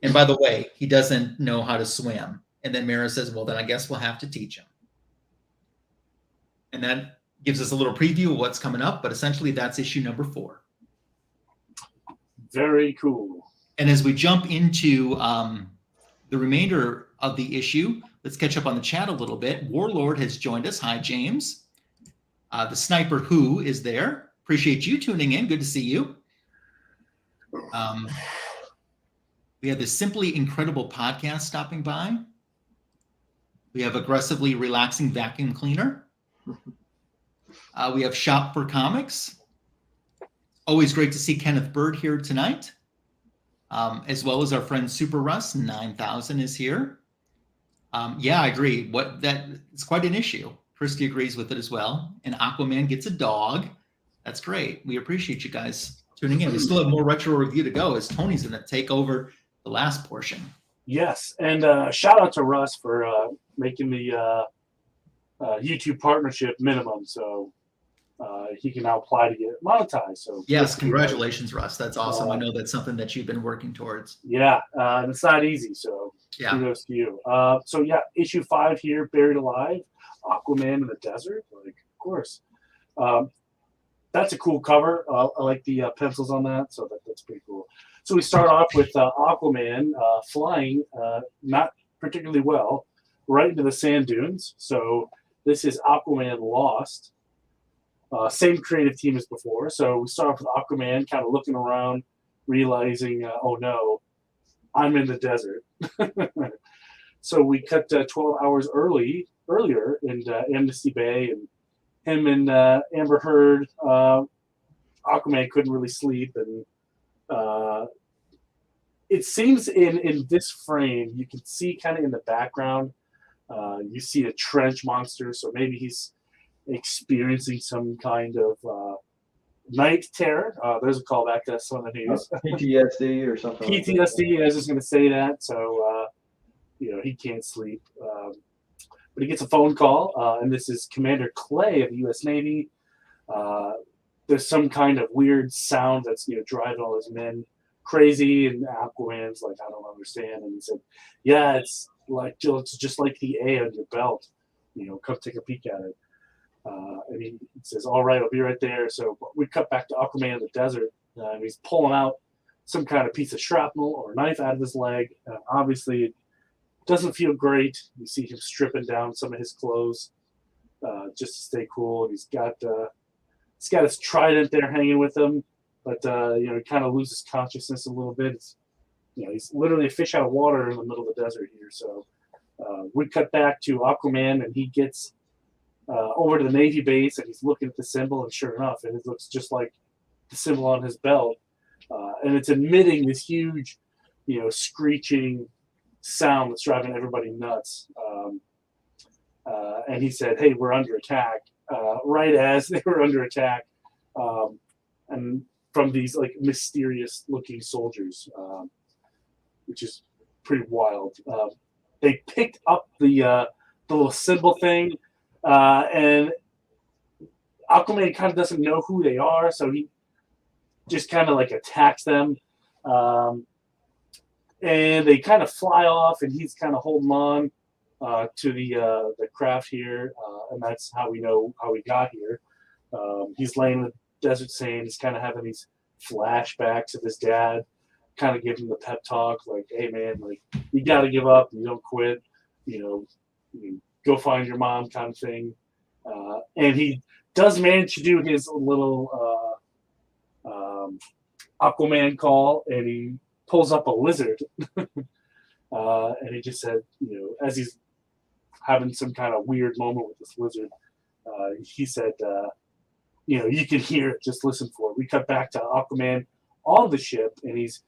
And by the way, he doesn't know how to swim. And then Mera says, well, then I guess we'll have to teach him. And that gives us a little preview of what's coming up. But essentially, that's issue number 4. Very cool. And as we jump into the remainder of the issue, let's catch up on the chat a little bit. Warlord has joined us. Hi, James. The Sniper Who is there. Appreciate you tuning in. Good to see you. We have the Simply Incredible podcast stopping by. We have Aggressively Relaxing Vacuum Cleaner. We have Shop for Comics. Always great to see Kenneth Bird here tonight. As well as our friend Super Russ 9000 is here. Yeah, I agree. It's quite an issue. Christy agrees with it as well. And Aquaman gets a dog. That's great. We appreciate you guys tuning in. We still have more retro review to go as Tony's going to take over the last portion. Yes, and shout out to Russ for making the YouTube partnership minimum, so he can now apply to get monetized. So yes, congratulations, Russ. That's awesome. I know that's something that you've been working towards. Yeah, and it's not easy. So kudos to you. So yeah, issue 5 here, Buried Alive, Aquaman in the desert. Like, of course, that's a cool cover. I like the pencils on that, so that's pretty cool. So we start off with Aquaman flying, not particularly well, right into the sand dunes. So this is Aquaman Lost. Same creative team as before. So we start off with Aquaman kind of looking around, realizing, oh no, I'm in the desert. So we cut 12 hours earlier in Amnesty Bay, and him and Amber Heard, Aquaman couldn't really sleep. And it seems in this frame, you can see kind of in the background, you see a trench monster. So maybe he's experiencing some kind of night terror. There's a callback to some of the news. PTSD or something. PTSD. I was just going to say that. So he can't sleep, but he gets a phone call, and this is Commander Clay of the U.S. Navy. There's some kind of weird sound that's driving all his men crazy, and Aquaman's like, I don't understand. And he said, yeah, it's just like the A on your belt. Come take a peek at it. And he says, all right, I'll be right there. So we cut back to Aquaman in the desert, and he's pulling out some kind of piece of shrapnel or knife out of his leg. Obviously, it doesn't feel great. You see him stripping down some of his clothes just to stay cool. And he's got his trident there hanging with him, but he kind of loses consciousness a little bit. He's literally a fish out of water in the middle of the desert here. So we cut back to Aquaman, and he gets over to the Navy base, and he's looking at the symbol, and sure enough, it looks just like the symbol on his belt, and it's emitting this huge, screeching sound that's driving everybody nuts. And he said, "Hey, we're under attack!" Right as they were under attack, and from these like mysterious-looking soldiers, which is pretty wild. They picked up the little symbol thing. And Aquaman kind of doesn't know who they are, so he just kind of like attacks them. And they kind of fly off, and he's kind of holding on to the craft here, and that's how we know how he got here. He's laying in the desert sand. He's kind of having these flashbacks of his dad, kind of giving him the pep talk, like, "Hey man, like you got to give up. You don't quit. go find your mom kind of thing. And he does manage to do his little Aquaman call, and he pulls up a lizard. And he just said, as he's having some kind of weird moment with this lizard, he said, you can hear it, just listen for it. We cut back to Aquaman on the ship, and he's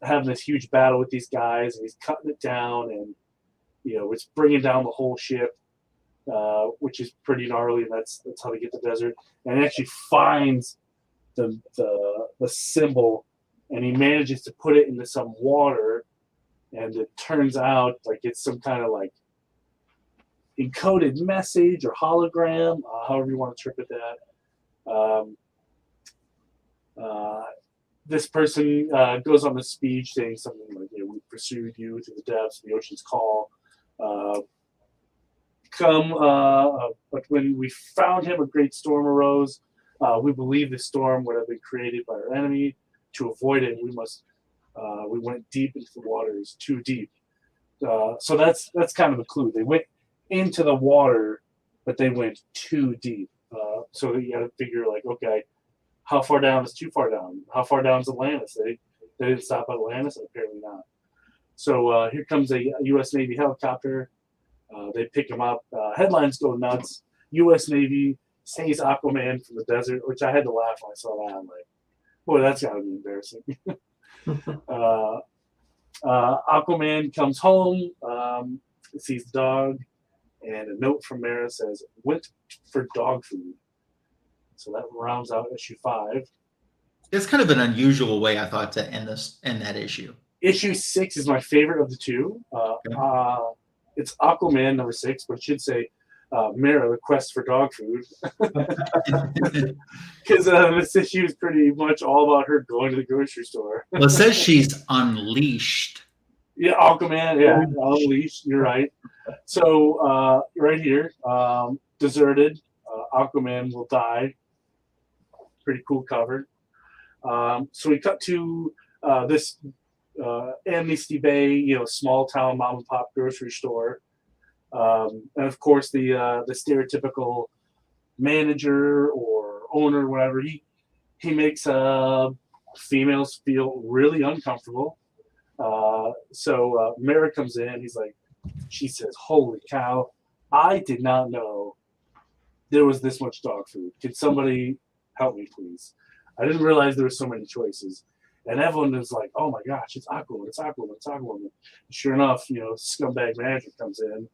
having this huge battle with these guys, and he's cutting it down, and it's bringing down the whole ship, which is pretty gnarly, and that's how they get the desert. And he actually finds the symbol, and he manages to put it into some water, and it turns out like it's some kind of like encoded message or hologram, however you want to interpret that. This person goes on the speech saying something like, we pursued you through the depths of the ocean's call. But when we found him, a great storm arose. We believe the storm would have been created by our enemy. To avoid it, we went deep into the waters, too deep. So that's kind of a clue. They went into the water, but they went too deep. So you got to figure like, okay, how far down is too far down? How far down is Atlantis? They didn't stop at Atlantis, apparently not. So here comes a U.S. Navy helicopter. They pick him up. Headlines go nuts. U.S. Navy saves Aquaman from the desert, which I had to laugh when I saw that. I'm like, boy, that's got to be embarrassing. Aquaman comes home, sees the dog, and a note from Mera says, "Went for dog food." So that rounds out issue 5. It's kind of an unusual way, I thought, to end that issue. Issue 6 is my favorite of the two. It's Aquaman number 6, but it should say Mera, the quest for dog food. Because this issue is pretty much all about her going to the grocery store. Well, it says she's unleashed. Yeah, Aquaman, yeah, unleashed, you're right. So right here, deserted, Aquaman will die. Pretty cool cover. So we cut to this Amnesty Bay, small town mom and pop grocery store, and of course the stereotypical manager or owner, whatever. He makes females feel really uncomfortable. So Mera comes in. She says, "Holy cow! I did not know there was this much dog food. Can somebody help me, please? I didn't realize there were so many choices." And everyone is like, "Oh my gosh, it's Aquaman, it's Aquaman, it's Aquaman." Sure enough, scumbag manager comes in,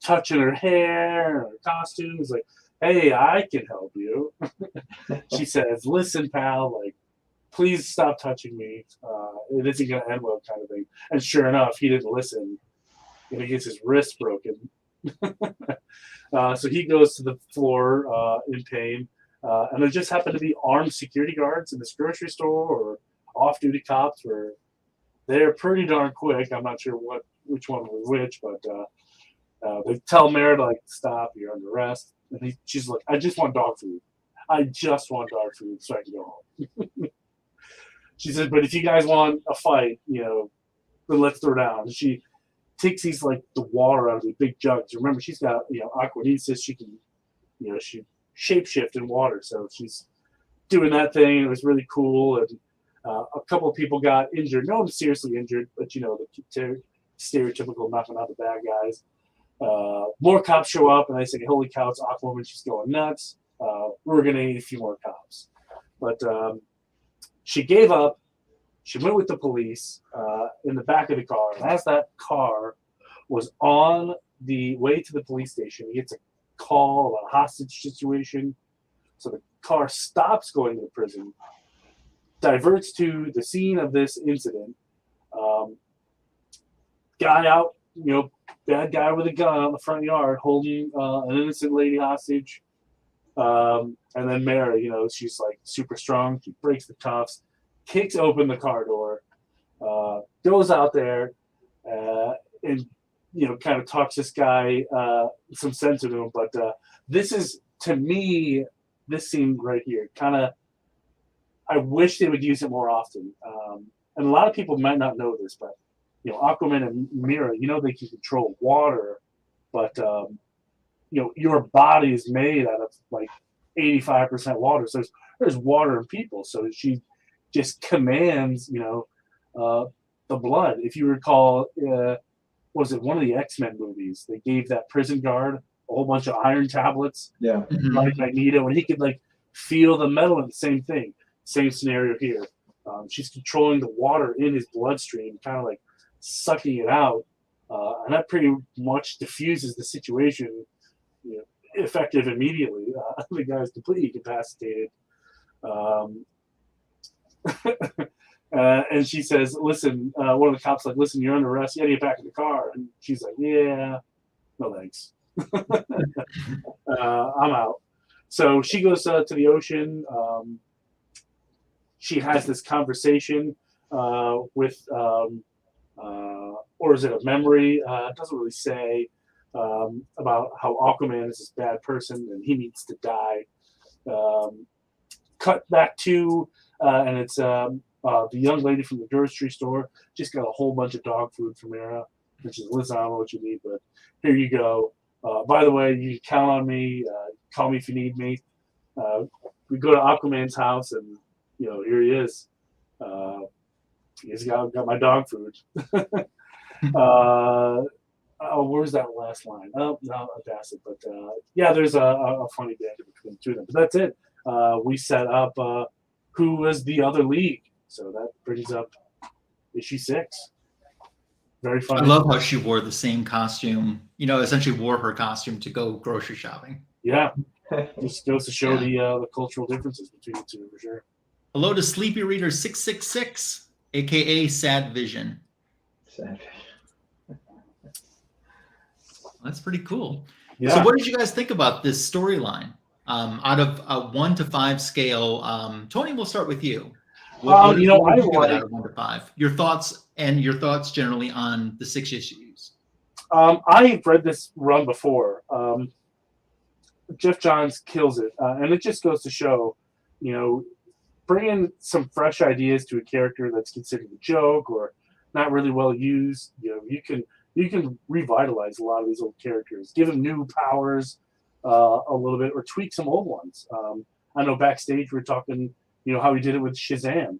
touching her hair, her costume. He's like, "Hey, I can help you." She says, "Listen, pal, please stop touching me. It isn't going to end well," kind of thing. And sure enough, he didn't listen. And he gets his wrist broken. So he goes to the floor in pain. And there just happened to be armed security guards in this grocery store, or off-duty cops. They're pretty darn quick. I'm not sure which one was which, but they tell Mera to stop. You're under arrest. And she's like, "I just want dog food. I just want dog food so I can go home." She said, "But if you guys want a fight, then let's throw down." And she takes these the water out of the big jugs. Remember, she's got aquanesis. She can, she shapeshift in water. So she's doing that thing. It was really cool. And a couple of people got injured. No one seriously injured, but the stereotypical knocking out the bad guys. More cops show up, and they say, "Holy cow, it's Aquaman. She's going nuts. We're gonna need a few more cops." But she gave up. She went with the police in the back of the car. And as that car was on the way to the police station, he gets a call about a hostage situation. So the car stops going to the prison, diverts to the scene of this incident. Guy out, bad guy with a gun out in the front yard holding an innocent lady hostage. And then Mera, she's super strong. She breaks the cuffs, kicks open the car door, goes out there, and kind of talks this guy some sense into him. But this is, to me, this scene right here, I wish they would use it more often. And a lot of people might not know this, but Aquaman and Mera, they can control water but your body is made out of like 85% water. So there's water in people. So she just commands, the blood. If you recall, was it one of the X-Men movies? They gave that prison guard a whole bunch of iron tablets, Yeah. like Magneto, and he could like feel the metal. And the same thing, same scenario here. She's controlling the water in his bloodstream, kind of like sucking it out, and that pretty much diffuses the situation, effective immediately. The guy's completely incapacitated. And she says, listen, one of the cops like, listen, you're under arrest. You gotta get back in the car. And she's like, yeah, no thanks. I'm out. So she goes to the ocean. She has this conversation with, or is it a memory? It doesn't really say, about how Aquaman is this bad person and he needs to die. Cut back to, and it's the young lady from the grocery store just got a whole bunch of dog food from Mera. And she's, listen, I don't know what you need, but here you go. By the way, you can count on me. Call me if you need me. We go to Aquaman's house, and here he is. He's got my dog food. Where's that last line? Oh no, I passed it. But yeah, there's a funny banter between the two of them. But that's it. We set up who was the other league, so that brings up issue 6. Very funny. I love how she wore the same costume. Essentially wore her costume to go grocery shopping. Yeah, just goes to show the cultural differences between the two for sure. Hello to Sleepy Reader 666, aka Sad Vision. Sad Vision. That's pretty cool. Yeah. So what did you guys think about this storyline? Out of a 1 to 5 scale, Tony, we'll start with you. What did you give it out of 1 to 5? Your thoughts generally on the 6 issues. I've read this run before. Geoff Johns kills it, and it just goes to show, bringing some fresh ideas to a character that's considered a joke or not really well used. You can revitalize a lot of these old characters, give them new powers a little bit, or tweak some old ones. I know backstage we were talking, how he did it with Shazam.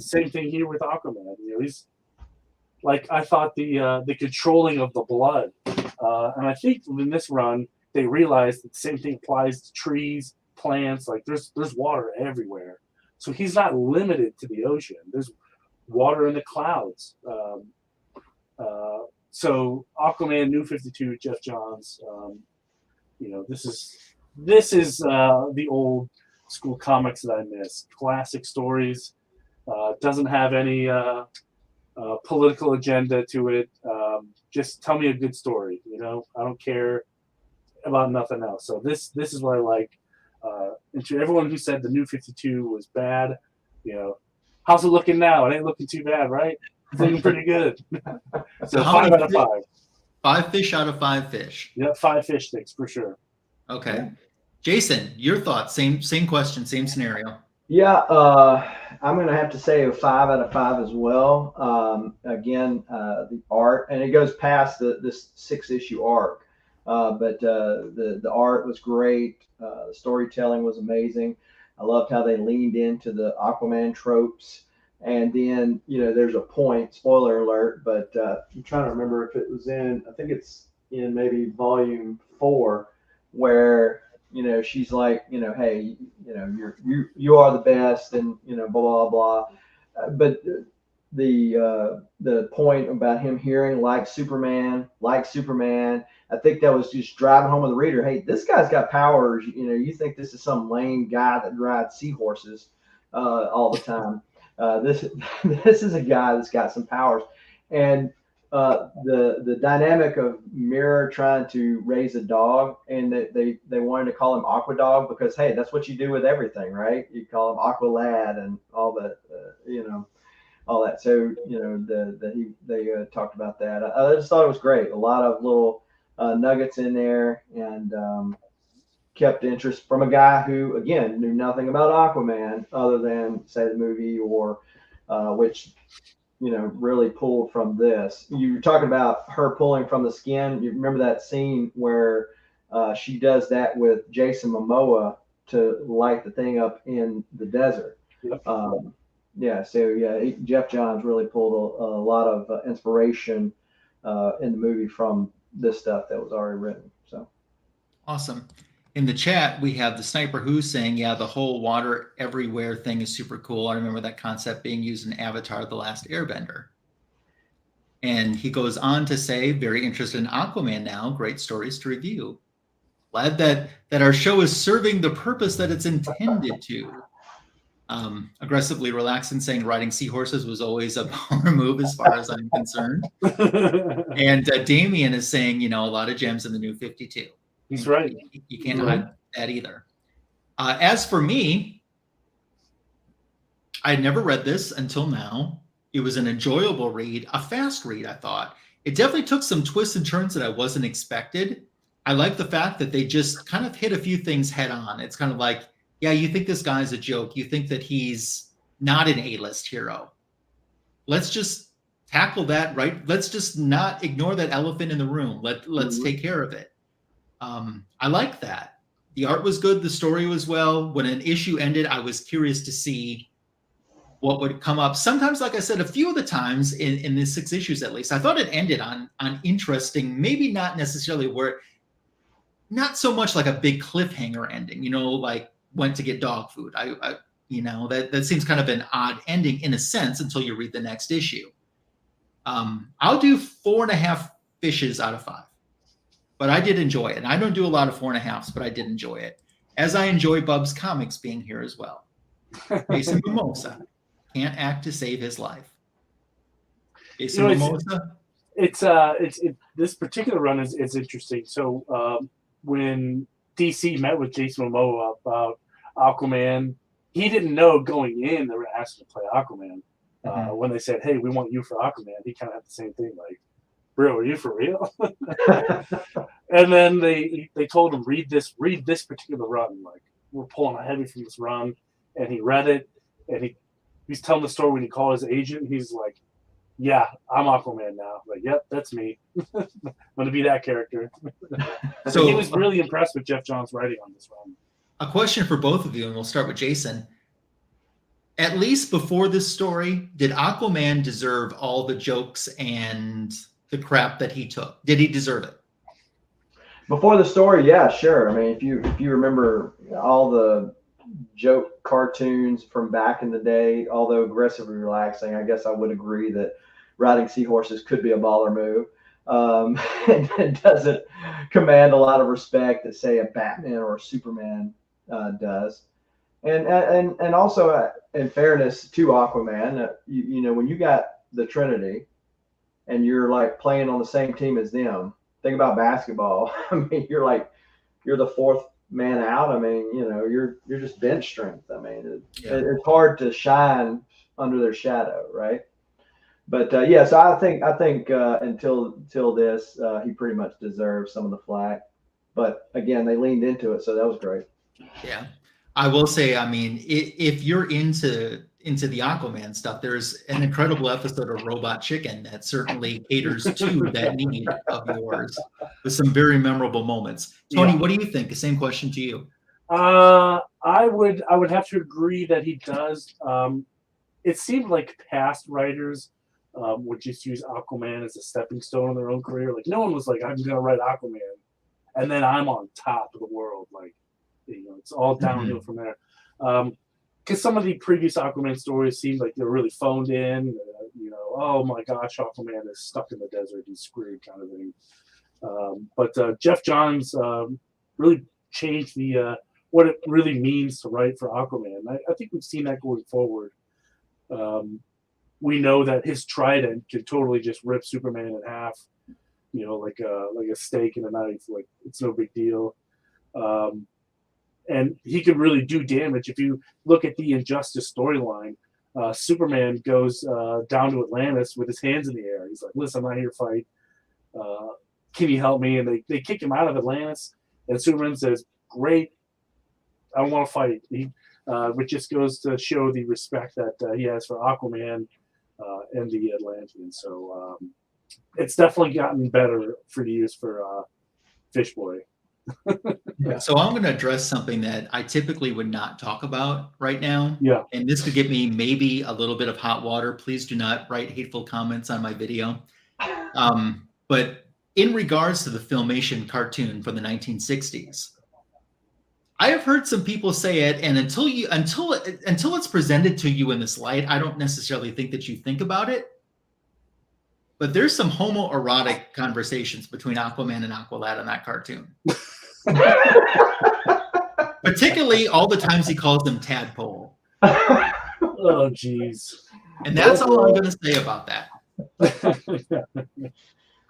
Same thing here with Aquaman. He's like, I thought the controlling of the blood, and I think in this run they realized that the same thing applies to trees, plants. Like there's water everywhere, so he's not limited to the ocean. There's water in the clouds. So Aquaman, New 52, Geoff Johns. This is the old school comics that I miss. Classic stories. Doesn't have any political agenda to it. Just tell me a good story. I don't care about nothing else. So this is what I like. And to everyone who said the New 52 was bad, how's it looking now? It ain't looking too bad, right? It's looking pretty good. So 5 out of 5. 5 fish out of 5 fish. Yeah, 5 fish sticks for sure. Okay. Jason, your thoughts? Same question, same scenario. Yeah, I'm going to have to say a 5 out of 5 as well. Again, the art, and it goes past this 6-issue arc, but the art was great. The storytelling was amazing. I loved how they leaned into the Aquaman tropes. And then, there's a point, spoiler alert, but I'm trying to remember if it was I think it's in maybe volume 4, where, she's like, hey, you are the best, and, blah, blah, blah. But the point about him hearing like Superman, I think that was just driving home with the reader. Hey, this guy's got powers. You think this is some lame guy that rides seahorses all the time. This is a guy that's got some powers. And the dynamic of Mera trying to raise a dog, and they wanted to call him Aqua Dog because, hey, that's what you do with everything, right? You call him Aqua Lad and all that, all that. So they talked about that. I just thought it was great. A lot of little nuggets in there, and kept interest from a guy who, again, knew nothing about Aquaman other than, say, the movie, or which really pulled from this. You were talking about her pulling from the skin. You remember that scene where she does that with Jason Momoa to light the thing up in the desert. Yep. Geoff Johns really pulled a lot of inspiration in the movie from this stuff that was already written. So awesome. In the chat, we have the Sniper Who's saying, yeah, the whole water everywhere thing is super cool. I remember that concept being used in Avatar: The Last Airbender. And he goes on to say, very interested in Aquaman now. Great stories to review. Glad that our show is serving the purpose that it's intended to. Aggressively relaxing, saying riding seahorses was always a power move as far as I'm concerned. And Damien is saying, a lot of gems in the new 52. He's right. You can't hide that either. As for me, I had never read this until now. It was an enjoyable read, a fast read, I thought. It definitely took some twists and turns that I wasn't expected. I like the fact that they just kind of hit a few things head on. It's kind of like, yeah, you think this guy's a joke. You think that he's not an A-list hero. Let's just tackle that, right? Let's just not ignore that elephant in the room. Let's take care of it. I like that. The art was good. The story was well. When an issue ended, I was curious to see what would come up. Sometimes, like I said, a few of the times in the 6 issues at least, I thought it ended on interesting, maybe not necessarily not so much like a big cliffhanger ending, like went to get dog food. That seems kind of an odd ending in a sense until you read the next issue. I'll do 4.5 fishes out of 5. But I did enjoy it. And I don't do a lot of 4.5s, but I did enjoy it. As I enjoy Bub's comics being here as well. Jason Momoa can't act to save his life. Jason Momoa? It's this particular run is interesting. So when DC met with Jason Momoa about Aquaman, he didn't know going in they were asking to play Aquaman. When they said, "Hey, we want you for Aquaman," he kind of had the same thing, like, "Bro, are you for real?" And then they told him, read this particular run. Like, we're pulling a heavy from this run. And he read it, and he's telling the story when he called his agent. He's like, "Yeah, I'm Aquaman now." Like, "Yep, that's me. I'm gonna be that character." So he was really impressed with Geoff Johns' writing on this run. A question for both of you, and we'll start with Jason. At least before this story, did Aquaman deserve all the jokes and the crap that he took? Did he deserve it? Before the story, yeah, sure. I mean, if you remember all the joke cartoons from back in the day, although aggressively relaxing, I guess I would agree that riding seahorses could be a baller move. It doesn't command a lot of respect that, say, a Batman or a Superman does. And also, in fairness to Aquaman, when you got the Trinity and you're like playing on the same team as them, think about basketball. I mean, you're the fourth man out. I mean, you're just bench strength. I mean, it's hard to shine under their shadow, right? But so I think until this, he pretty much deserves some of the flack. But again, they leaned into it, so that was great. Yeah, I will say, I mean, if you're into the Aquaman stuff, there's an incredible episode of Robot Chicken that certainly caters to that need of yours with some very memorable moments. Tony, what do you think? The same question to you. I would have to agree that he does. It seemed like past writers would just use Aquaman as a stepping stone in their own career. Like, no one was like, "I'm gonna write Aquaman, and then I'm on top of the world." Like, it's all downhill from there. Because some of the previous Aquaman stories seemed like they're really phoned in. Oh my gosh, Aquaman is stuck in the desert, he's screwed, kind of thing. But Geoff Johns really changed what it really means to write for Aquaman. I think we've seen that going forward. We know that his trident can totally just rip Superman in half, like a steak and a knife. Like, it's no big deal. And he can really do damage. If you look at the Injustice storyline, Superman goes down to Atlantis with his hands in the air. He's like, "Listen, I'm not here to fight. Can you help me?" And they kick him out of Atlantis. And Superman says, "Great, I don't want to fight." Which just goes to show the respect that he has for Aquaman. and the Atlanteans. So it's definitely gotten better for use for Fish Boy. Yeah. So I'm going to address something that I typically would not talk about right now. Yeah. And this could get me maybe a little bit of hot water. Please do not write hateful comments on my video. But in regards to the Filmation cartoon from the 1960s, I have heard some people say it, and until it's presented to you in this light, I don't necessarily think that you think about it. But there's some homoerotic conversations between Aquaman and Aqualad in that cartoon. Particularly all the times he calls them tadpole. Oh, jeez. And that's all I'm going to say about that.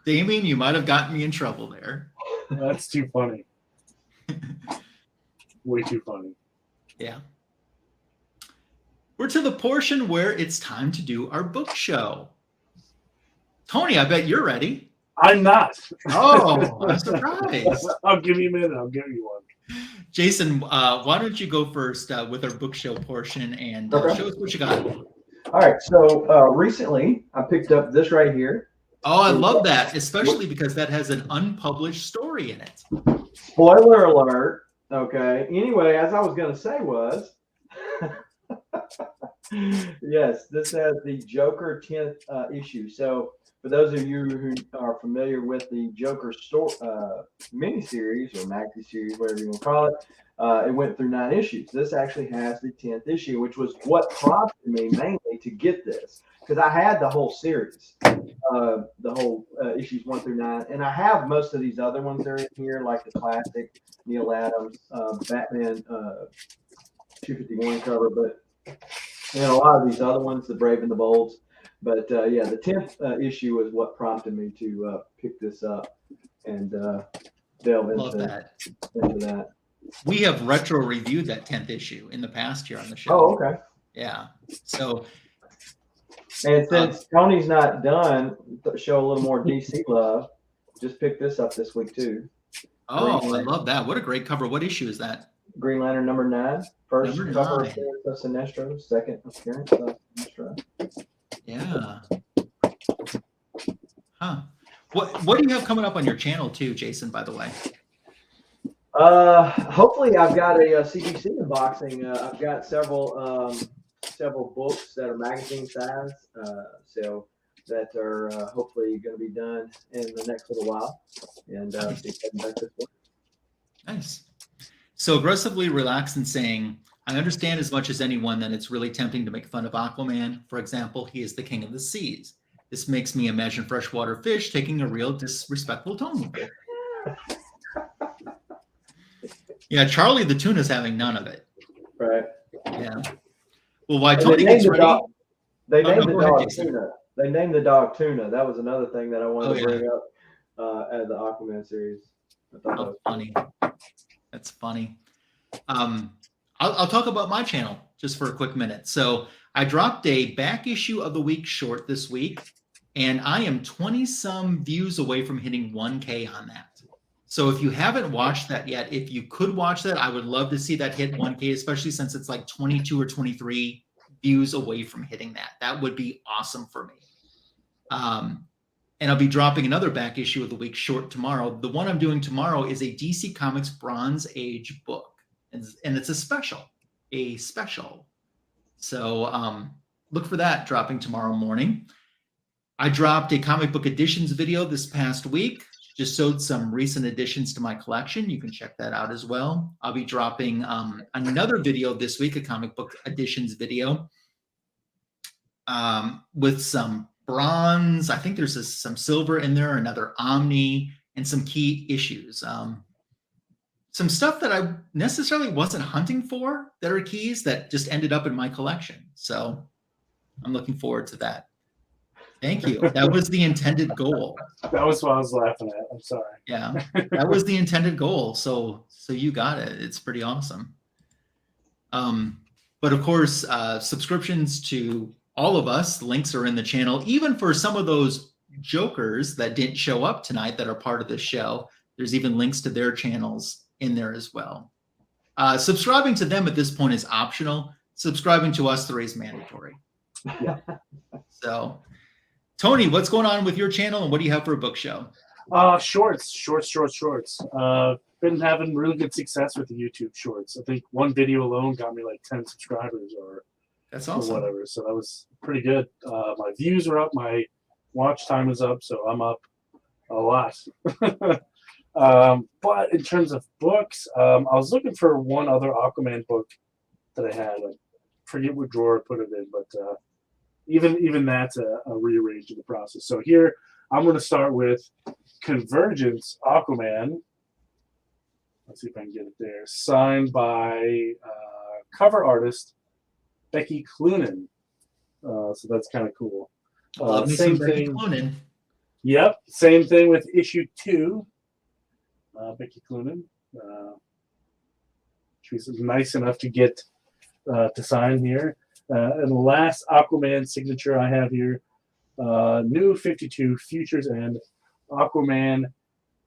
Damien, you might have gotten me in trouble there. That's too funny. Way too funny. Yeah. We're to the portion where it's time to do our book show. Tony, I bet you're ready. I'm not. Oh, I'm surprised. I'll give you a minute. I'll give you one. Jason, why don't you go first with our book show portion and Okay. show us what you got. All right. So recently, I picked up this right here. Oh, I love that, especially because that has an unpublished story in it. Spoiler alert. Okay. Anyway, as I was going to say was, yes, this has the Joker 10th issue. So for those of you who are familiar with the Joker miniseries or maxi series, whatever you want to call it, it went through 9 issues. This actually has the 10th issue, which was what prompted me mainly to get this, because I had the whole series, the whole issues 1 through 9, and I have most of these other ones that are in here, like the classic Neil Adams Batman 251 cover, but a lot of these other ones, the Brave and the Bolds. But yeah, the 10th issue is what prompted me to pick this up and delve into that. We have retro reviewed that 10th issue in the past here on the show. Oh, okay. Yeah. So, and since Tony's not done, show a little more DC love. Just pick this up this week too. Oh, I love that. What a great cover. What issue is that? Green Lantern number 9. First Number cover 9. appearance of Sinestro. Second appearance of Sinestro. Yeah. Huh. What do you have coming up on your channel too, Jason, by the way? Hopefully I've got a CBC unboxing. I've got several books that are magazine size, so that are hopefully going to be done in the next little while. And be heading back this way. Nice. So aggressively relaxed and saying, I understand as much as anyone that it's really tempting to make fun of Aquaman. For example, he is the king of the seas. This makes me imagine freshwater fish taking a real disrespectful tone. Yeah, Charlie the Tuna's having none of it. Right. Yeah. Well, why Tony gets ready? They named the dog Jason. Tuna. They named the dog Tuna. That was another thing that I wanted to yeah. bring up as the Aquaman series. I thought that was Funny. That's funny. I'll talk about my channel just for a quick minute. So I dropped a back issue of the week short this week, and I am 20 some views away from hitting 1K on that. So if you haven't watched that yet, if you could watch that, I would love to see that hit 1K, especially since it's like 22 or 23 views away from hitting that. That would be awesome for me. And I'll be dropping another back issue of the week short tomorrow. The one I'm doing tomorrow is a DC Comics Bronze Age book. And it's a special. So look for that dropping tomorrow morning. I dropped a comic book editions video this past week. Just showed some recent additions to my collection. You can check that out as well. I'll be dropping another video this week, a comic book editions video with some bronze. I think there's some silver in there, another Omni, and some key issues. Some stuff that I necessarily wasn't hunting for that are keys that just ended up in my collection. So I'm looking forward to that. Thank you. That was the intended goal. That was what I was laughing at. I'm sorry. Yeah, that was the intended goal. So you got it. It's pretty awesome. But of course, subscriptions to all of us, links are in the channel. Even for some of those jokers that didn't show up tonight that are part of the show, there's even links to their channels in there as well. Subscribing to them at this point is optional. Subscribing to us three is mandatory. So, Tony, what's going on with your channel, and what do you have for a book show? Shorts. Been having really good success with the YouTube shorts. I think one video alone got me like 10 subscribers or That's awesome. or whatever. So that was pretty good. My views are up, my watch time is up, so I'm up a lot. But in terms of books, I was looking for one other Aquaman book that I had. I forget what drawer I put it in, but even that's a rearrange in the process. So here I'm going to start with Convergence Aquaman. Let's see if I can get it there. Signed by cover artist Becky Cloonan. So that's kind of cool. Same thing. Yep, same thing with issue 2. Becky Cloonan. She was nice enough to get to sign here. And the last Aquaman signature I have here, New 52 Futures End, Aquaman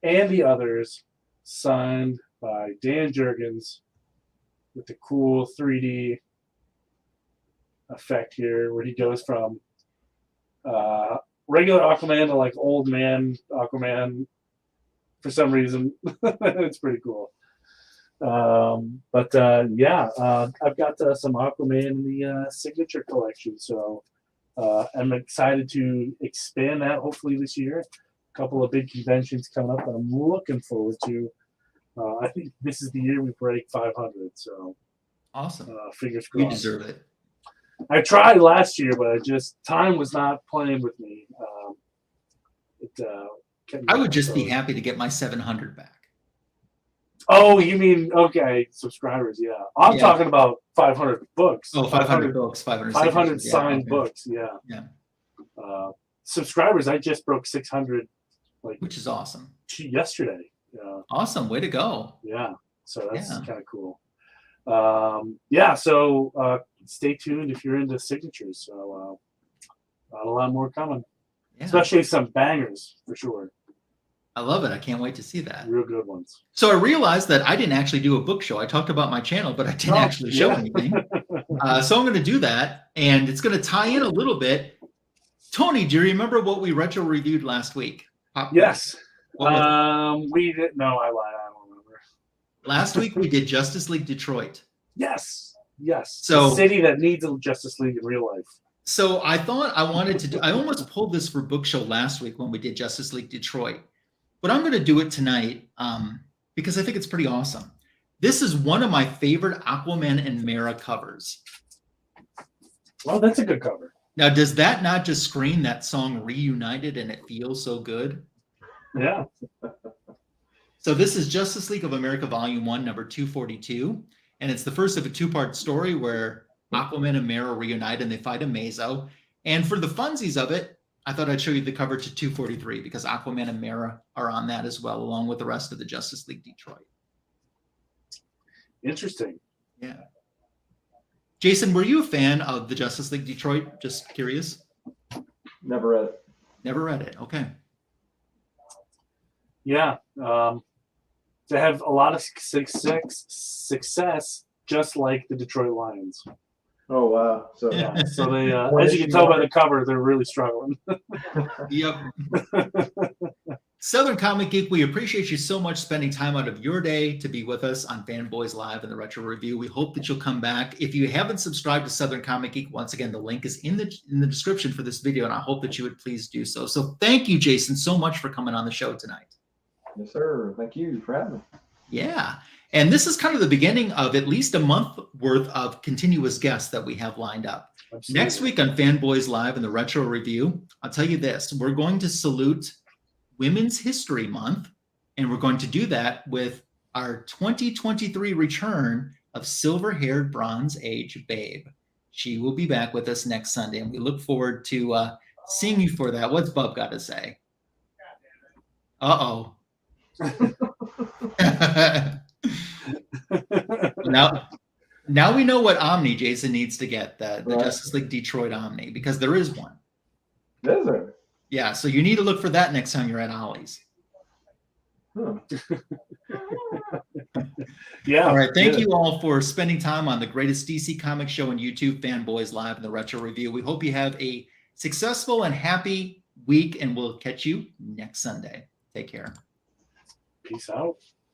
and the Others, signed by Dan Jurgens with the cool 3D effect here, where he goes from regular Aquaman to like old man Aquaman for some reason. It's pretty cool. I've got some Aquaman in the signature collection, so I'm excited to expand that hopefully this year. A couple of big conventions coming up that I'm looking forward to. I think this is the year we break 500, so awesome. Fingers crossed. You deserve it. I tried last year, but time was not playing with me. I would just be happy to get my 700 back. Oh, you mean, okay, subscribers, yeah. I'm talking about 500 books. Oh, 500 books, 500 signed books, yeah. Subscribers, I just broke 600. Which is awesome. Yesterday. Awesome, way to go. Yeah, so that's kind of cool. So stay tuned if you're into signatures. So a lot more coming. Yeah. Especially some bangers, for sure. I love it. I can't wait to see that. Real good ones. So I realized that I didn't actually do a book show. I talked about my channel, but I didn't actually show anything. So I'm going to do that, and it's going to tie in a little bit. Tony, do you remember what we retro reviewed last week? Yes. We didn't. No, I lied. I don't remember. Last week we did Justice League Detroit. Yes. So the city that needs a Justice League in real life. So I thought I wanted to do. I almost pulled this for book show last week when we did Justice League Detroit. But I'm going to do it tonight because I think it's pretty awesome. This is one of my favorite Aquaman and Mera covers. Well, that's a good cover. Now, does that not just scream that song Reunited and It Feels So Good? Yeah. So this is Justice League of America Volume 1, number 242. And it's the first of a 2-part story where Aquaman and Mera reunite and they fight a Meso. And for the funsies of it, I thought I'd show you the cover to 243 because Aquaman and Mera are on that as well, along with the rest of the Justice League Detroit. Interesting. Yeah. Jason, were you a fan of the Justice League Detroit? Just curious. Never read it. Never read it. Okay. Yeah. They have a lot of success, just like the Detroit Lions. Oh wow! So they, as you can tell by the cover, they're really struggling. Yep. Southern Comic Geek, we appreciate you so much spending time out of your day to be with us on Fanboys Live and the Retro Review. We hope that you'll come back. If you haven't subscribed to Southern Comic Geek, once again, the link is in the description for this video, and I hope that you would please do so. So thank you, Jason, so much for coming on the show tonight. Yes, sir. Thank you for having me. Yeah. And this is kind of the beginning of at least a month worth of continuous guests that we have lined up. Absolutely. Next week on Fanboys Live and the Retro Review, I'll tell you this, we're going to salute Women's History Month, and we're going to do that with our 2023 return of silver-haired Bronze Age Babe. She will be back with us next Sunday, and we look forward to seeing you for that. What's Bub got to say? Uh-oh. Now we know what Omni Jason needs to get, the Justice League Detroit Omni, because there is one. Is there? Yeah, so you need to look for that next time you're at Ollie's. Huh. Yeah. All right. Thank good. you all for spending time on the greatest DC comic show on YouTube, Fanboys Live the Retro Review. We hope you have a successful and happy week, and we'll catch you next Sunday. Take care. Peace out.